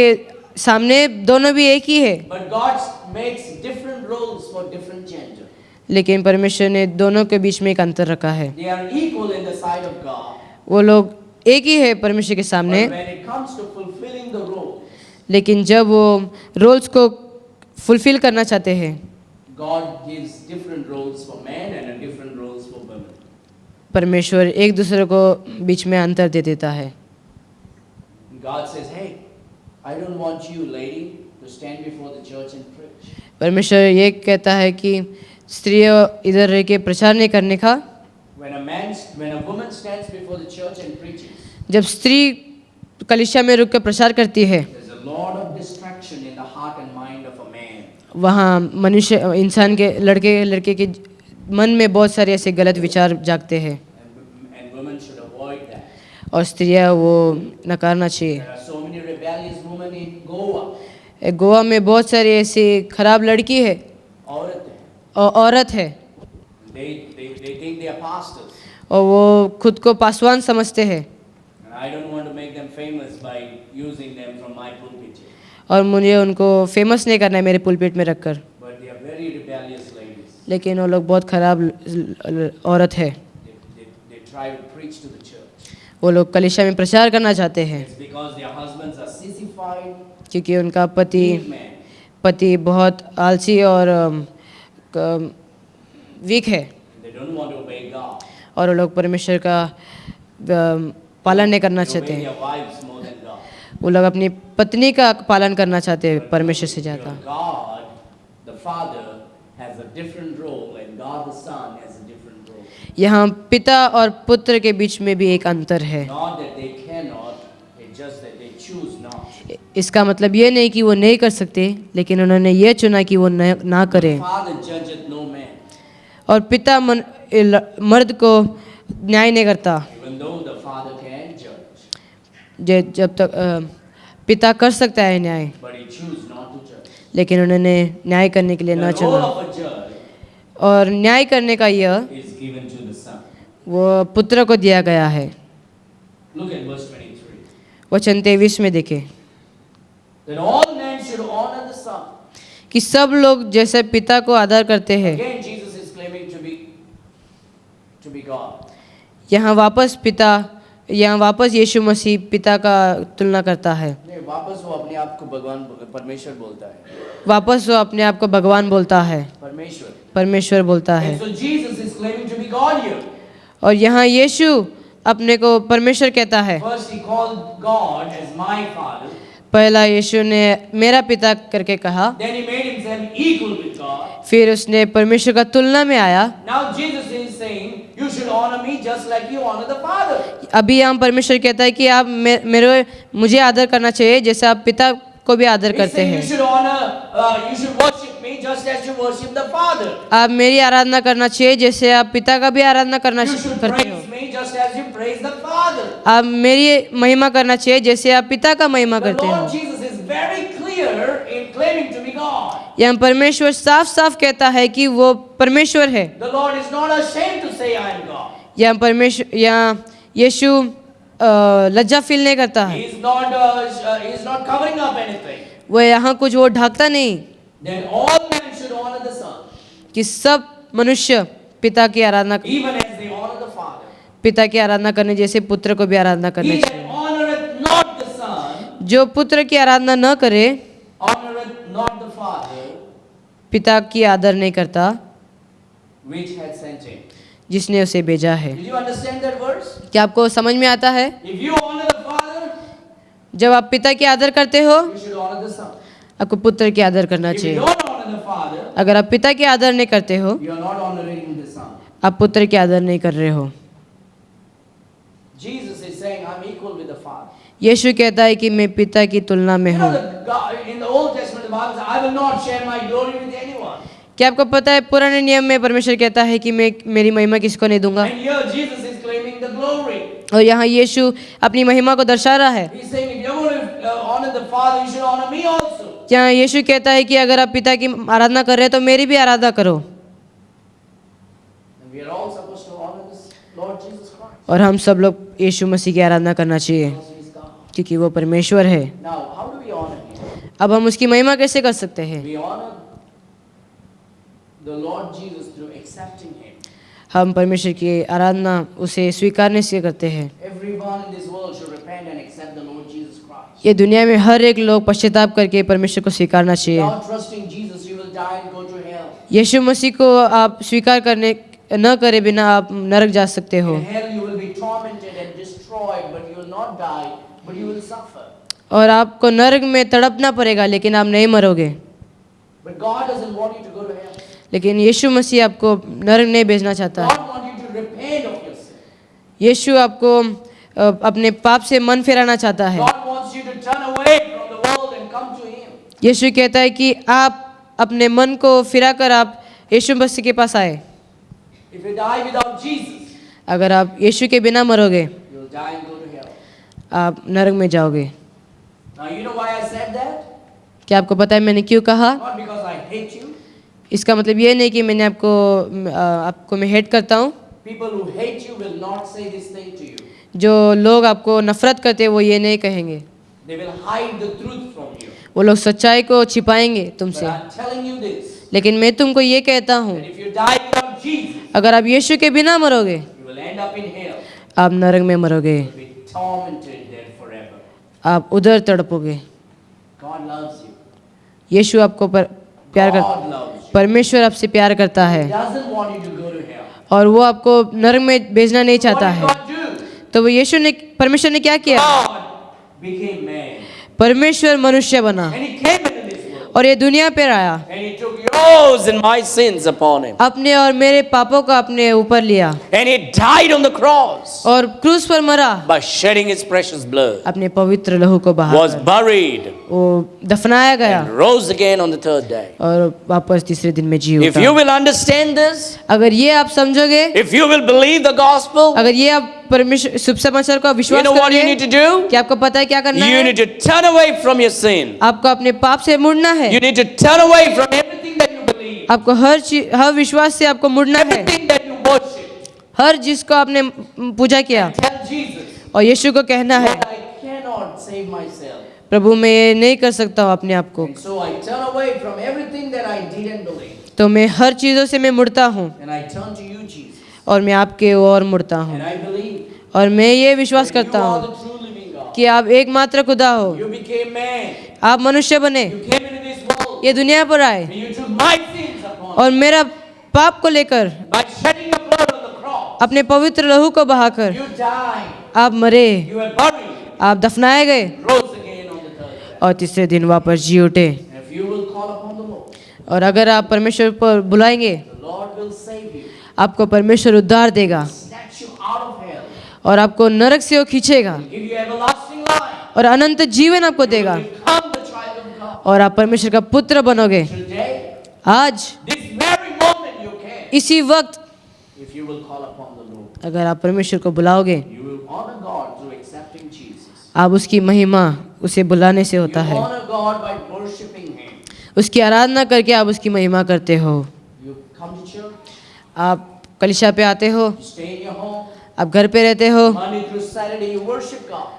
सामने दोनों भी एक ही है, But God makes different roles for different gender. लेकिन परमेश्वर ने दोनों के बीच में एक अंतर रखा है। They are equal in the sight of God. वो लोग एक ही है परमेश्वर के सामने, But when it comes to fulfilling the role, लेकिन जब वो रोल्स को फुलफिल करना चाहते हैं, God gives different roles for men and different roles for women. परमेश्वर एक दूसरे को बीच में अंतर दे देता है। God says, hey, I don't want you, lady, to stand before the church and preach. परमेश्वर ये कहता है कि स्त्रियों इधर रह के प्रचार नहीं करने का। When a woman stands before the church and preaches, जब स्त्री कलीसिया में रुक के प्रचार करती है, there's a lot of distraction in the heart and mind of a man. वहाँ मनुष्य इंसान के लड़के के मन में बहुत सारे ऐसे गलत विचार जागते हैं And women should avoid that. और स्त्रियाँ वो नकारना चाहिए। There are so many rebellious women in Goa. Goa में बहुत सारी ऐसी खराब लड़की है औरत है. और औरत है They think they are pastors. और वो खुद को पासवान समझते हैं। And I don't want to make them famous by using them from my pulpit here. और मुझे उनको फेमस नहीं करना है मेरे पुलपिट में रखकर, But they are very rebellious ladies. लेकिन वो लोग बहुत ख़राब औरत है। They try to preach to the church. वो लोग कलीसिया में प्रचार करना चाहते हैं It's because their husbands are sissified, क्योंकि उनका weak men. पति बहुत आलसी और वीक है, They don't want to obey God. और वो लोग परमेश्वर का पालन नहीं करना They चाहते obey हैं। their wives more than God. वो लोग अपनी पत्नी का पालन करना चाहते हैं परमेश्वर से ज़्यादा। Your God, the Father, has a different role, and God the Son has a different role. यहाँ पिता और पुत्र के बीच में भी एक अंतर है। Not that they cannot, it's just that they choose not. इसका मतलब ये नहीं कि वो नहीं कर सकते, लेकिन उन्होंने ये चुना कि वो ना करें। Father judgeth no man. और पिता मर्द को न्याय नहीं करता। Even though the Father can judge, जब तक पिता कर सकता है न्याय, but he choose not to judge. लेकिन उन्होंने न्याय करने के लिए The न role चुना। of a judge और न्याय करने का यह is given to the Son. वो पुत्र को दिया गया है। Look at verse 23. वचन 23 में देखें That all men should honor the Son. कि सब लोग जैसे पिता को आदर करते हैं। Again, Jesus is claiming to be God. यहाँ वापस यीशु मसीह पिता का तुलना करता है। नहीं, वापस वो अपने आप को भगवान परमेश्वर बोलता है. वापस वो अपने आप को भगवान बोलता है, परमेश्वर बोलता है। And so Jesus is claiming to be God here. और यहाँ यीशु अपने को परमेश्वर कहता है। First he called God as my Father. पहला यीशु ने मेरा पिता करके कहा, Then he made himself equal with God. फिर उसने परमेश्वर का तुलना में आया। Now Jesus is saying, you should honor me just like you honor the Father. अभी हम परमेश्वर कहता है कि आप मुझे आदर करना चाहिए जैसे आप पिता को भी आदर He's करते saying हैं। you should worship me just as you worship the Father. आप मेरी आराधना करना चाहिए जैसे आप पिता का भी आराधना करना You should करते हो। praise me just as you praise the Father. आप मेरी महिमा करना चाहिए जैसे आप पिता का महिमा The करते हो। Lord Jesus is very clear in claiming to be God. यहाँ परमेश्वर साफ साफ कहता है कि वो परमेश्वर है। The Lord is not ashamed to say I am God. यहाँ यीशु लज्जा फील नहीं करता है। He is not covering up anything. वो यहाँ कुछ वो ढकता नहीं Then all men should honor the Son, कि सब मनुष्य पिता की आराधना even as they honor the Father. पिता की आराधना करने जैसे पुत्र को भी आराधना करनी He चाहिए। that honoreth not the Son, जो पुत्र की आराधना न करे honoreth not the Father, पिता की आदर नहीं करता which hath sent him. जिसने उसे भेजा है। Did you understand that verse? क्या आपको समझ में आता है? If you honor the Father, जब आप पिता की आदर करते हो you should honor the Son. आपको पुत्र की आदर करना If you चाहिए। don't honor the Father, अगर आप पिता की आदर नहीं करते हो, you are not honoring the Son. आप पुत्र की आदर नहीं कर रहे हो। Jesus is saying, I'm equal with the Father. यीशु कहता है कि मैं पिता की तुलना में You हूँ। know, in the Old Testament, the Bible says, I will not share my glory with anyone. क्या आपको पता है पुराने नियम में परमेश्वर कहता है कि मैं मेरी महिमा किसको नहीं दूंगा, And here Jesus is claiming the glory. और यहाँ यीशु अपनी महिमा को दर्शा रहा है। He's saying, if you're going to honor the Father, you should honor me also. यहाँ यीशु कहता है कि अगर आप पिता की आराधना कर रहे हैं तो मेरी भी आराधना करो। And we are all supposed to honor this Lord Jesus Christ. और हम सब लोग यीशु मसीह की आराधना करना चाहिए Because he is God. क्योंकि वो परमेश्वर है। Now, how do we honor him? अब हम उसकी महिमा कैसे कर सकते हैं? We honor the Lord Jesus through accepting him. हम परमेश्वर की आराधना उसे स्वीकारने से करते हैं। Everyone in this world should repent and accept the Lord Jesus Christ. ये दुनिया में हर एक लोग पश्चाताप करके परमेश्वर को स्वीकारना चाहिए। Without trusting Jesus, you will die and go to hell. यीशु मसीह को आप स्वीकार करने न करे बिना आप नरक जा सकते हो, In hell, you will be tormented and destroyed, but you will not die, but you will suffer. और आपको नरक में तड़पना पड़ेगा लेकिन आप नहीं मरोगे। But God doesn't want you to go to hell. लेकिन यीशु मसीह आपको नरक नहीं भेजना चाहता है। God wants you to repent of your sin. यीशु आपको अपने पाप से मन फिराना चाहता है। God wants you to turn away from the world and come to him. यीशु कहता है कि आप अपने मन को फिराकर आप यीशु मसीह के पास आए। If you die without Jesus, अगर आप यीशु के बिना मरोगे you will die and go to hell. आप नरक में जाओगे। Now, you know why I said that? क्या आपको पता है मैंने क्यों कहा? Not because I hate you. इसका मतलब ये नहीं कि मैंने आपको मैं हेट करता हूँ। People who hate you will not say this thing to you. जो लोग आपको नफरत करते हैं वो ये नहीं कहेंगे, They will hide the truth from you. वो लोग सच्चाई को छिपाएंगे But तुमसे। I'm telling you this, लेकिन मैं तुमको ये कहता हूँ, that if you die without Jesus, अगर आप यीशु के बिना मरोगे you will end up in hell. आप नरक में मरोगे, You will be tormented there forever. आप उधर तड़पोगे। God loves you. यीशु आपको प्यार कर God loves you. परमेश्वर आपसे प्यार करता He है doesn't want you to go to hell. और वो आपको नरक में भेजना नहीं So what चाहता did है। God do? तो वो यीशु ने परमेश्वर ने क्या किया? God became man. परमेश्वर मनुष्य बना And he came into this world. और ये दुनिया पर आया, And he took yours and my sins upon him. अपने और मेरे पापों को अपने ऊपर लिया And he died on the cross और क्रूस पर मरा, by shedding his precious blood. अपने पवित्र लहू को Was बहाकर buried वो दफनाया गया and rose again on the third day. और वापस तीसरे दिन में जी If you उठा। will understand this, अगर ये आप समझोगे, if you will believe the gospel, अगर ये आप परमेश्वर शुभ समाचार को you विश्वास know what you need करोगे, to do? कि आपको पता है क्या करना You है? need to turn away from your sin. आपको अपने पाप से मुड़ना है, You need to turn away from everything that you believe, आपको हर विश्वास से आपको मुड़ना है, everything that you worship. हर जिसको आपने पूजा किया Tell Jesus, और यीशु को कहना है, Lord, I cannot save myself. प्रभु मैं ये नहीं कर सकता हूँ अपने आप को, And so I turn away from everything that I didn't believe. तो मैं हर चीज़ों से मैं मुड़ता हूँ And I turn to you, Jesus. और मैं आपके ओर मुड़ता हूँ And I believe और मैं ये विश्वास that you करता are हूँ the true living God. कि आप एकमात्र खुदा हो, You became man. आप मनुष्य बने, You came into this world. ये दुनिया पर आए And you took my sins upon और मेरा पाप को लेकर you. By shedding your blood on the cross, अपने पवित्र लहू को बहाकर you died. आप मरे, You were buried. आप दफनाए गए Rose again on the third day. और तीसरे दिन वापस जी उठे। And if you will call upon the Lord, और अगर आप परमेश्वर पर बुलाएंगे, the Lord will save you. आपको परमेश्वर उद्धार देगा Snatch you out of hell. और आपको नरक से वो खींचेगा Give you everlasting life. और अनंत जीवन आपको देगा Become the child of God. और आप परमेश्वर का पुत्र बनोगे। Today, आज this very moment you can. इसी वक्त If you will call upon the Lord, अगर आप परमेश्वर को बुलाओगे, you will honor God through accepting Jesus. आप उसकी महिमा उसे बुलाने से You होता है, honor God by worshiping Him. उसकी आराधना करके आप उसकी महिमा करते हो। You come to church, आप कलीसिया पे आते हो, you stay in your home. आप घर पे रहते हो, Monday through Saturday, you worship God.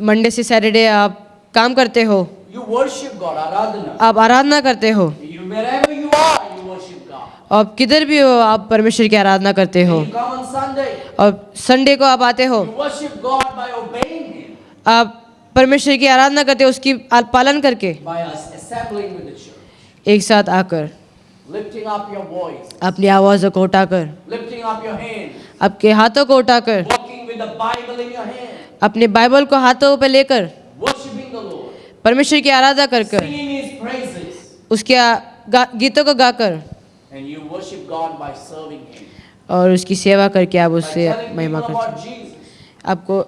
Monday से सैटरडे आप काम करते हो, You worship God, Aradhana. आप आराधना करते हो, Wherever you are, you worship God. आप किधर भी हो आप परमेश्वर की आराधना करते हो You come on Sunday, और संडे को आप आते हो, you worship God by obeying Him, आप परमेश्वर की आराधना करते हो उसकी पालन करके, by us assembling with the church, एक साथ आकर lifting up your voice, अपनी आवाज़ों को उठाकर, lifting up your hands, आपके हाथों को उठाकर, walking with the Bible in your hand, अपने बाइबल को हाथों पे लेकर worshiping the Lord, परमेश्वर की आराधना कर कर singing His praises, उसके गीतों को गाकर and you worship God by serving Him. और उसकी सेवा करके आप By उससे telling महिमा people करते about हो। Jesus, आपको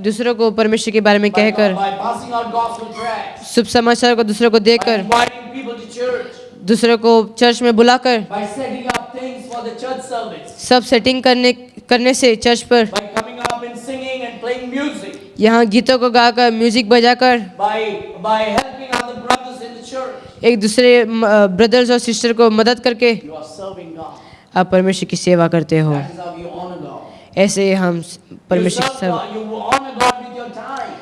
दूसरों को परमेश्वर के बारे में कहकर, by passing out gospel tracts, शुभ समाचार को दूसरों को by देकर, inviting people to church, दूसरों को चर्च में बुलाकर, by setting up things for the church service, सब सेटिंग करने से चर्च पर by coming up and singing and playing music, यहाँ गीतों को गाकर म्यूजिक बजाकर by helping other brothers in the church, एक दूसरे ब्रदर्स और सिस्टर को मदद करके you are serving God. आप परमेश्वर की सेवा करते हो। That is how you honor God. ऐसे हम You परमेश्वर की serve सेवा, God. You honor God with your time.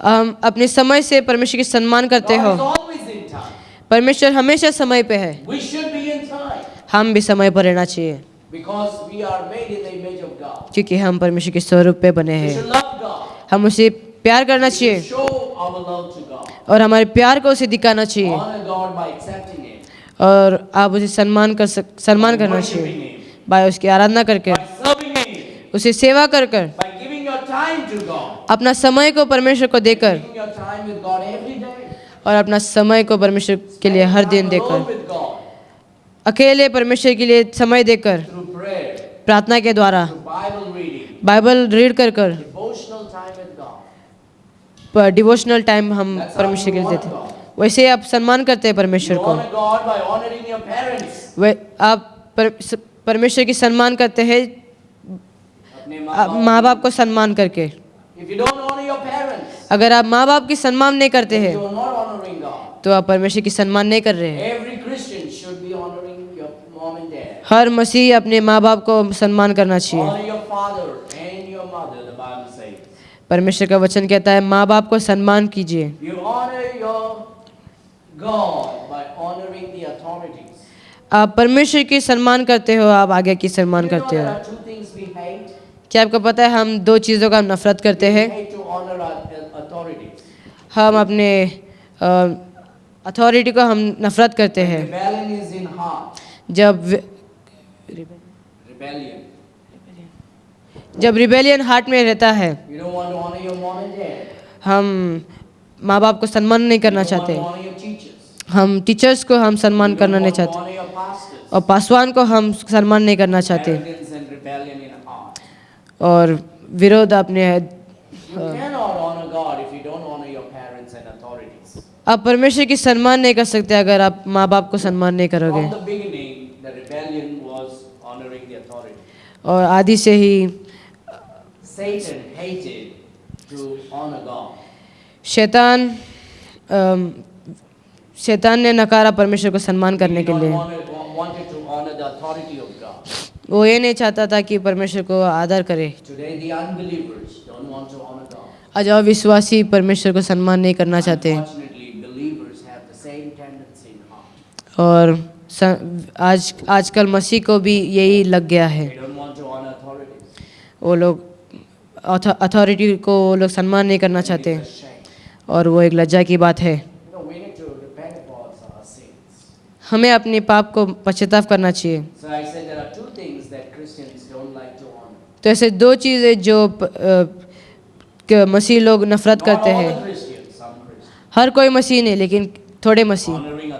हम अपने समय से परमेश्वर की सम्मान करते God हो। is always in time. परमेश्वर हमेशा समय पे है, We should be in time हम भी समय पर रहना चाहिए because we are made in the image of God. क्योंकि हम परमेश्वर के स्वरूप पे बने We हैं। should love God. हम उसे प्यार करना We should चाहिए show our love to God. और हमारे प्यार को उसे दिखाना चाहिए Honor God by accepting Him, और आप उसे सम्मान करना worshiping चाहिए Him, भाई उसकी आराधना करके, by serving Him, उसे सेवा कर कर, by giving your time to God, अपना समय को परमेश्वर को देकर giving your time with God every day, और अपना समय को परमेश्वर के लिए हर दिन Time alone देकर, with God, अकेले परमेश्वर के लिए समय देकर, through prayer, प्रार्थना के द्वारा, through Bible reading, Bible read कर कर, devotional time with God. Devotional time हम That's how परमेश्वर के you लिए honor देते हैं। God. वैसे आप सम्मान करते हैं You परमेश्वर को, honor God by honoring your parents. वे आप परमेश्वर की सम्मान करते हैं अपने माँ बाप को सम्मान करके। If you don't honor your parents, अगर आप माँ बाप की सम्मान नहीं करते हैं you are not honoring God. तो आप परमेश्वर की सम्मान नहीं कर रहे हैं। Every Christian should be honoring your mom and dad. हर मसीह अपने माँ बाप को सम्मान करना चाहिए, Honor your father and परमेश्वर का वचन कहता है माँ बाप को सम्मान कीजिए। You honor your God by honoring the authorities. आप परमेश्वर की सम्मान करते हो, आप आगे की सम्मान You know करते there हो। are two things we hate. क्या आपको पता है हम दो चीज़ों का नफरत करते We हैं। hate to honor our authorities. हम अपने अथॉरिटी को हम नफरत करते When हैं। rebellion is in heart. जब रिबेलियन हार्ट में रहता है, You don't want to honor your mom and dad. हम माँ बाप को सम्मान नहीं करना You don't want चाहते, to honor your teachers. हम टीचर्स को हम सम्मान You करना don't नहीं want to चाहते, honor your pastors. और पासवान को हम सम्मान नहीं करना चाहते, Arrogance and rebellion in heart. और विरोध अपने। You cannot honor God if you don't honor your parents and authorities. आप परमेश्वर की सम्मान नहीं कर सकते अगर आप माँ बाप को सम्मान नहीं करोगे। From the beginning, the rebellion was honoring the authority. और आदि से ही Satan hated to honor God. शैतान ने नकारा परमेश्वर को सम्मान करने He के did लिए। not wanted to honor the authority of God. वो ये नहीं चाहता था कि परमेश्वर को आदर करे। Today, the unbelievers don't want to honor God. आज अविश्वासी परमेश्वर को सम्मान नहीं करना चाहते, Unfortunately, believers have the same tendency in heart. और आजकल मसीह को भी यही लग गया है। They don't want to honor authorities. वो लोग अथॉरिटी को वो लोग सम्मान नहीं करना चाहते, It's a shame. और वो एक लज्जा की बात है। We need to repent about our sins. हमें अपने पाप को पश्चाताप करना चाहिए। So I said there are two things that Christians don't like to honor. तो ऐसे दो चीज़ें जो मसीह लोग नफरत Not करते all हैं। the Christians, some Christians. हर कोई मसीह नहीं, लेकिन थोड़े मसीह। Honoring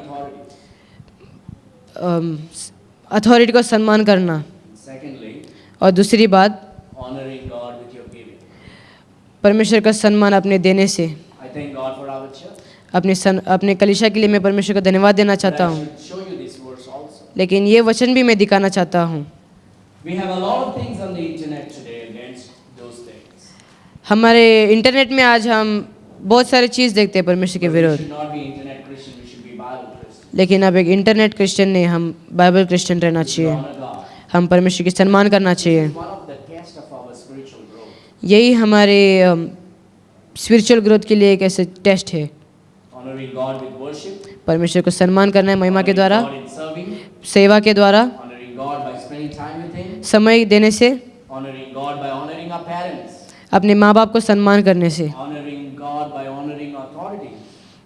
authorities. अथॉरिटी को सम्मान करना, Secondly, और दूसरी बात honoring God with your giving. परमेश्वर का सम्मान अपने देने से। I thank God for our church. अपने कलीसिया के लिए मैं परमेश्वर को धन्यवाद देना But चाहता I हूँ, should show you this verse also. लेकिन ये वचन भी मैं दिखाना चाहता हूँ। We have a lot of things on the internet today against those things. हमारे इंटरनेट में आज हम बहुत सारी चीज़ देखते हैं परमेश्वर के But we विरोध, should not be internet Christian, we should be Bible Christian. लेकिन अब एक इंटरनेट क्रिश्चियन नहीं, हम बाइबल क्रिश्चियन रहना We should चाहिए। honor God. हम परमेश्वर की सम्मान करना चाहिए। One of the tests of our spiritual growth. यही हमारे स्पिरिचुअल ग्रोथ के लिए एक ऐसे टेस्ट है। Honoring God with worship. परमेश्वर को सम्मान करना है महिमा के Honoring द्वारा, God in serving. सेवा के द्वारा, Honoring God by spending time with Him. समय देने से, Honoring God by honoring our parents. अपने माँ बाप को सम्मान करने से, Honoring God by honoring authority.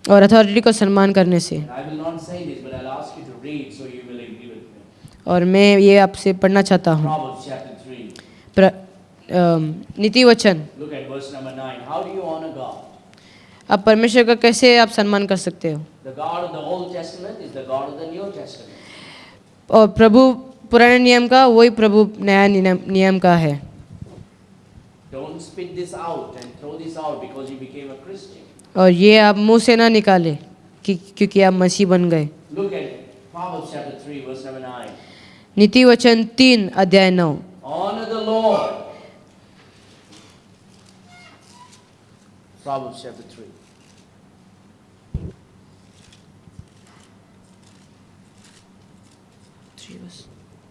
और अथॉरिटी को सम्मान करने से। And I will not say this, but I'll ask you to read so you will agree with me. और मैं ये आपसे पढ़ना चाहता हूँ Proverbs chapter 3. नीति वचन। Look at verse number 9. How do you honor God? अब परमेश्वर का कैसे आप सम्मान कर सकते हो? The God of the Old Testament is the God of the New Testament. और प्रभु पुराने नियम का वही प्रभु नया नियम का है। Don't spit this out and throw this out because you became a Christian. और ये आप मुंह से ना निकाले क्योंकि आप मसीह बन गए। Look at Proverbs chapter 3, verse number 9. नीति वचन 3 अध्याय 9। Honor the Lord. Proverbs chapter 3.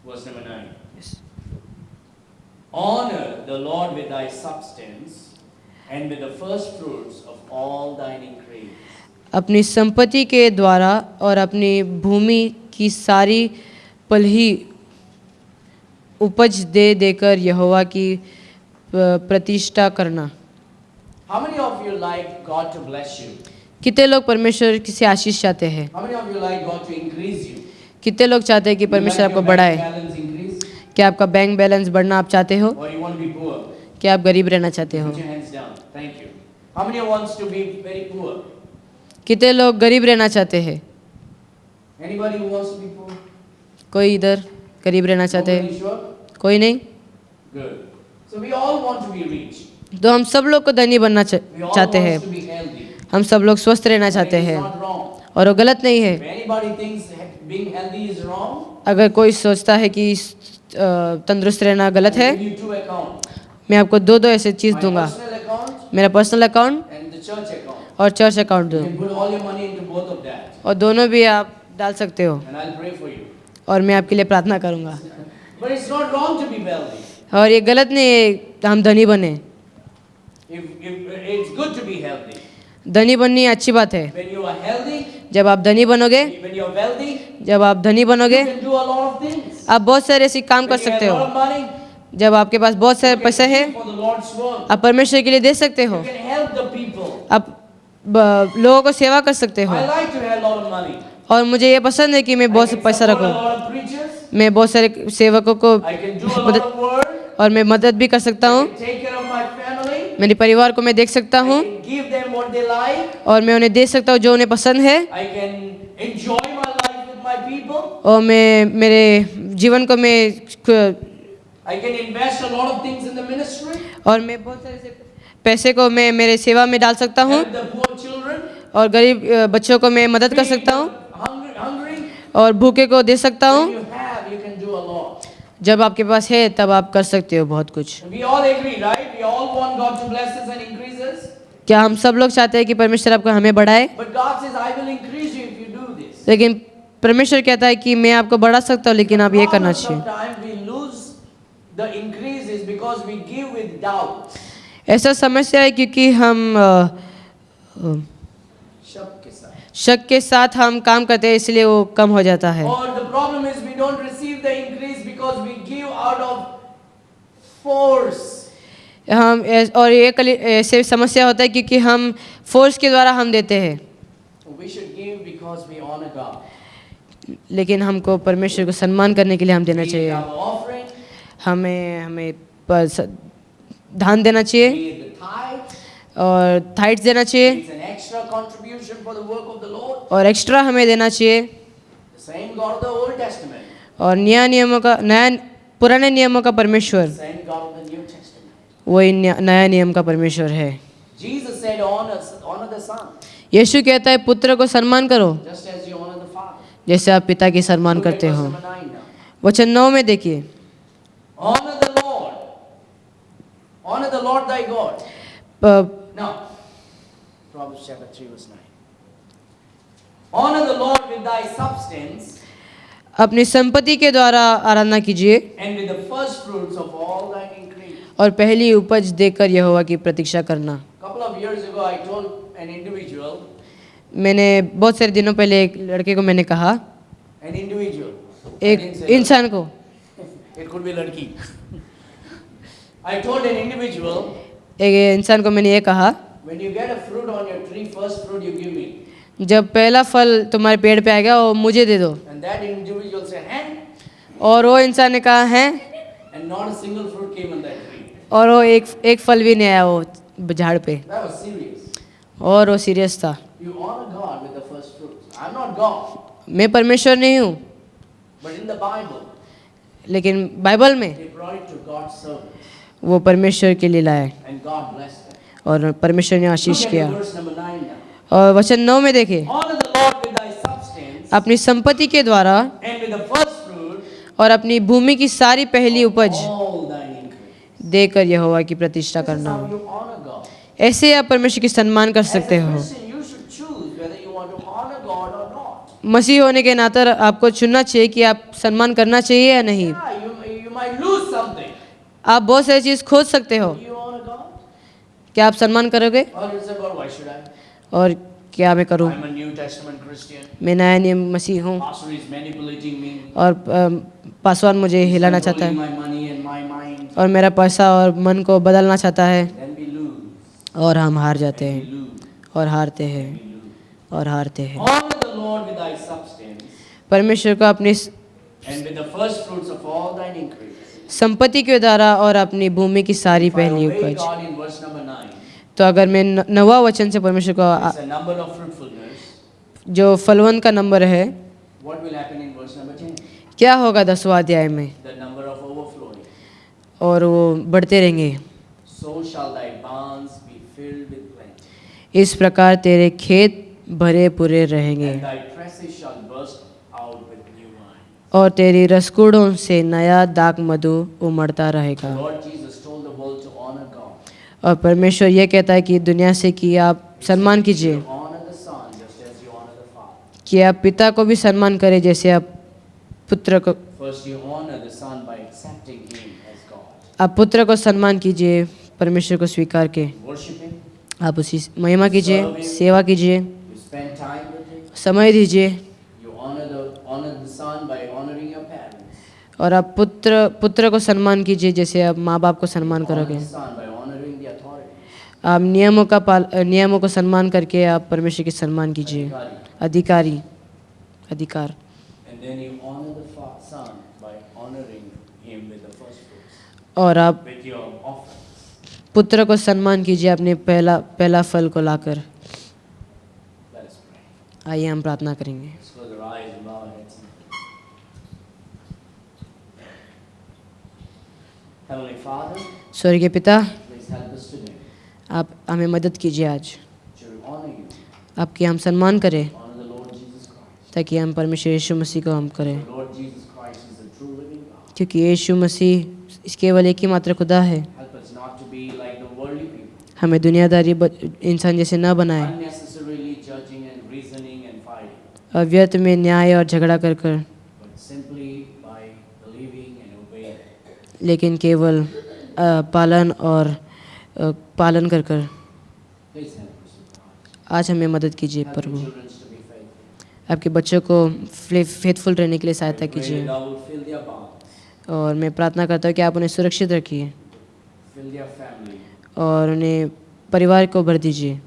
Verse number 9. Honor the Lord with thy substance and with the first fruits of all thine increase. अपनी संपत्ति के द्वारा और अपनी भूमि की सारी पलही उपज दे देकर यहोवा की प्रतिष्ठा करना। How many of you like God to bless you? कितने लोग परमेश्वर से आशीष चाहते हैं? How many of you like God to increase you? कितने लोग चाहते हैं कि You परमेश्वर like आपको your bank बढ़ाए? balance increase? क्या आपका बैंक बैलेंस बढ़ना आप चाहते हो? Or you want to be poor? क्या आप गरीब रहना चाहते हो? Put your hands down. Thank you. How many wants to be very poor? कितने लोग गरीब रहना चाहते हैं? Anybody who wants to be poor? कोई इधर गरीब रहना चाहते हैं? Nobody sure? कोई नहीं? Good. So we all want to be rich. तो हम सब लोग को धनी बनना We all चाहते want हैं। to be healthy. हम सब लोग स्वस्थ रहना चाहते It is हैं, not wrong. और वो गलत नहीं है। If anybody thinks being healthy is wrong, अगर कोई सोचता है कि तंदुरुस्त रहना गलत है, I'll give you two accounts. मैं आपको दो ऐसे चीज़ My दूंगा, personal account मेरा personal account and the church account. और चर्च अकाउंट You दो, can put all your money into both of that. और दोनों भी आप डाल सकते हो, And I'll pray for you. और मैं आपके लिए प्रार्थना करूंगा। But it's not wrong to be wealthy. और ये गलत नहीं है हम धनी बने। If it's good to be healthy. धनी बननी अच्छी बात है। When you are healthy, जब आप धनी बनोगे, when you are wealthy, जब आप धनी बनोगे, you can do a lot of things. आप बहुत सारे ऐसे काम कर When you have सकते a हो। lot of money, जब आपके पास बहुत सारे you पैसे can हैं, give for the Lord's work. आप परमेश्वर के लिए दे सकते हो। You can help the people. आप लोगों को सेवा कर सकते हो। I like to have a lot of money. और मुझे ये पसंद है कि मैं बहुत I से can पैसा support a रखूं। lot of preachers. मैं बहुत सारे सेवकों को I can do a lot मदद of work. और मैं मदद भी कर सकता I हूँ। can take care of my family. मेरे परिवार को मैं देख सकता I हूँ can give them what they like. और मैं उन्हें दे सकता हूँ जो उन्हें पसंद है। I can enjoy my life with my people. और मैं मेरे जीवन को मैं I can invest a lot of things in the ministry. और मैं बहुत सारे पैसे को मैं मेरे सेवा में डाल सकता हूँ Help the poor children. और गरीब बच्चों को मैं मदद कर Feed सकता the हूँ hungry. और भूखे को दे सकता When हूँ। you have, you can do a lot. जब आपके पास है तब आप कर सकते हो बहुत कुछ। We all agree, right? We all want God to bless us and increase us. क्या हम सब लोग चाहते हैं कि परमेश्वर आपको हमें बढ़ाए? But God says, I will increase you if you do this. लेकिन परमेश्वर कहता है कि मैं आपको बढ़ा सकता हूँ, लेकिन आप ये करना चाहिए। Sometimes we lose the increases because we give with doubt. ऐसा समस्या है क्योंकि हम शक के साथ. शक के साथ हम काम करते हैं, इसलिए वो कम हो जाता है। Or the problem is we don't receive the increase because we give out of force. हम और ये ऐसे समस्या होता है क्योंकि हम फोर्स के द्वारा हम देते हैं। We should give because we honor God. लेकिन हमको परमेश्वर को सम्मान करने के लिए हम देना Be it चाहिए। our offering, हमें दान देना चाहिए be it the tithe, और थाइट्स देना चाहिए it's an extra contribution for the work of the Lord. और एक्स्ट्रा हमें देना चाहिए। The same God of the Old Testament, और पुराने नियमों का परमेश्वर the same God of the New Testament. वही नया नियम का परमेश्वर है। Jesus said, honor the Son, यीशु कहता है पुत्र को सम्मान करो just as you honor the Father. जैसे आप पिता की सम्मान Look at करते verse हो। number 9 now. वचन 9 में देखिए, Honor the Lord. Honor the Lord thy God. Now, Proverbs chapter 3 verse 9. Honor the Lord with thy substance अपनी संपत्ति के द्वारा आराधना कीजिए and with the first fruits of all thine increase. और पहली उपज देकर यहोवा की प्रतीक्षा करना। Couple of years ago, I told an individual, मैंने बहुत सारे दिनों पहले एक लड़के को मैंने कहा, an individual, I एक didn't say इंसान को, it could be ladki. I told an individual, एक इंसान को मैंने ये कहा, when you get a fruit on your tree, first fruit you give me. जब पहला फल तुम्हारे पेड़ पे आएगा वो मुझे दे दो। And that individual said, "Hen," और वो इंसान ने कहा है, and not a single fruit came on that tree. और वो एक फल भी नहीं आया वो झाड़ पे। That was serious. और वो सीरियस था। You honor God with the first fruits. I'm not God, मैं परमेश्वर नहीं हूँ, but in the Bible, लेकिन बाइबल में they brought it to God's servants, वो परमेश्वर के लिए लाए and God blessed them. और परमेश्वर ने आशीष Look at किया। the verse number 9 now. और वचन 9 में देखे, Honor the Lord with thy substance अपनी संपत्ति के द्वारा and with the first fruit और अपनी भूमि की सारी पहली उपज all thine increase. देकर यहोवा की प्रतिष्ठा This is करना। how you honor God. ऐसे आप परमेश्वर की सम्मान कर As a सकते हो। Christian, you should choose whether you want to honor God or not. मसीह होने के नाते आपको चुनना चाहिए कि आप सम्मान करना चाहिए या नहीं। Yeah, you might lose something. आप बहुत सारी चीज़ खोज सकते हो। Do you honor God? क्या आप सम्मान करोगे? Or you say, God, why should I? और क्या मैं करूं? I'm a New Testament Christian. मैं नया नियम मसीह हूँ Pastor is manipulating me. और पासवान मुझे हिलाना He's चाहता controlling है my money and my mind. और मेरा पैसा और मन को बदलना चाहता है Then we lose. और हम हार जाते We हैं lose. और हारते हैं We lose. और हारते हैं। Honor the Lord with thy substance परमेश्वर को अपनी and with the first fruits of all thine increase. संपत्ति के द्वारा और अपनी भूमि की सारी If I पहली obey उपज। God in verse number 9, तो अगर मैं 9वां वचन से परमेश्वर को it's a number of fruitfulness. जो फलवन का नंबर है, What will happen in verse number 10? क्या होगा 10वां अध्याय में? The number of overflowing. और वो बढ़ते रहेंगे। So shall thy barns be filled with plenty, इस प्रकार तेरे खेत भरे पूरे रहेंगे and thy presses shall burst out with new wine. और तेरी रसकुड़ों से नया दाख मधु उमड़ता रहेगा। Lord Jesus told the world to honor God. और परमेश्वर ये कहता है कि दुनिया से कि आप सम्मान कीजिए, You honor the Son just as you honor the Father. कि आप पिता को भी सम्मान करें जैसे आप पुत्र को। First, you honor the Son by accepting Him as God. आप पुत्र को सम्मान कीजिए, परमेश्वर को स्वीकार के worship Him, आप उसी महिमा कीजिए, सेवा कीजिए, you spend time with Him, समय दीजिए, you honor the Son by honoring your parents, और आप पुत्र को सम्मान कीजिए जैसे आप माँ बाप को सम्मान honor करोगे। the Son by honoring the authority, आप नियमों को सम्मान करके आप परमेश्वर की सम्मान कीजिए, अधिकार। and then you honor the Son by honoring Him with the first fruits, और आप with your offerings. पुत्र को सम्मान कीजिए अपने पहला फल को लाकर। Let us pray. आइए हम प्रार्थना करेंगे। Let's close our eyes and bow our heads. Heavenly Father, स्वर्गीय पिता, please help us today आप हमें मदद कीजिए आज, to honor you, आपकी हम सम्मान करें honor the Lord Jesus Christ. ताकि हम परमेश्वर यीशु मसीह को हम करें, The Lord Jesus Christ is the true living God. क्योंकि यीशु मसीह इस केवल एक ही मात्र खुदा है। Help us not to be like the worldly people, हमें दुनियादारी इंसान जैसे न बनाए, unnecessarily judging and reasoning and fighting, अव्यर्थ में न्याय और झगड़ा कर but simply by believing and obeying. लेकिन केवल पालन कर Please help us, God. आज हमें मदद कीजिए Help Prabhu. your children to be faithful. आपके बच्चों को फेथफुल रहने के लिए सहायता I pray कीजिए, that thou will fill their bonds, और मैं प्रार्थना करता हूँ कि आप उन्हें सुरक्षित रखिए fill their family, और उन्हें परिवार को भर दीजिए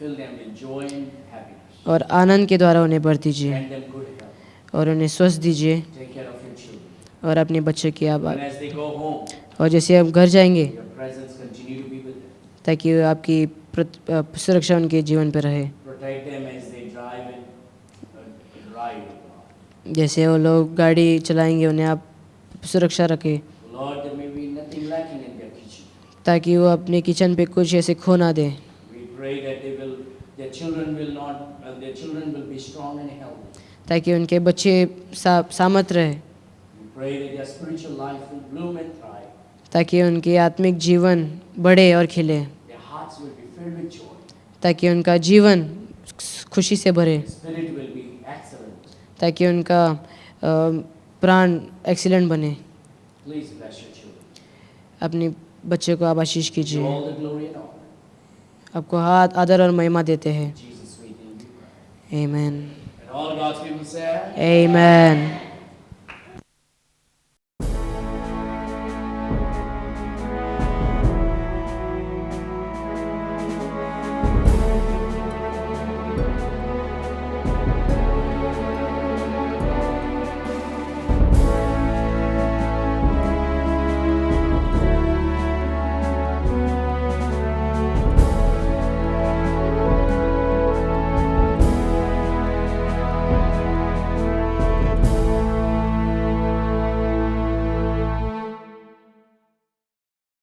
fill them with joy and happiness. और आनंद के द्वारा उन्हें भर दीजिए Grant them good health. और उन्हें स्वस्थ दीजिए Take care of your children. और अपने बच्चों की आप। And as they go home, और जैसे हम घर जाएंगे your presence continue to be with them. ताकि आपकी सुरक्षा उनके जीवन पर रहे, Protect them as they drive and ride, God. जैसे वो लोग गाड़ी चलाएंगे उन्हें आप सुरक्षा रखें, Lord, there may be nothing lacking in their kitchen. ताकि वो अपने किचन पे कुछ ऐसे खो ना दें, We pray that their children will be strong and healthy. ताकि उनके बच्चे सामत रहे, We pray that their spiritual life will bloom and thrive. ताकि उनकी आत्मिक जीवन बढ़े और खिले, Their hearts will be filled with joy. ताकि उनका जीवन खुशी से भरे, Their spirit will be excellent. ताकि उनका प्राण एक्सीलेंट बने। Please bless your children. अपने बच्चे को आप आशीष Give कीजिए, all the glory and honor. आपको हाथ आदर और महिमा देते हैं। In Jesus' sweet name we pray. आमीन, And all God's people say, आमीन।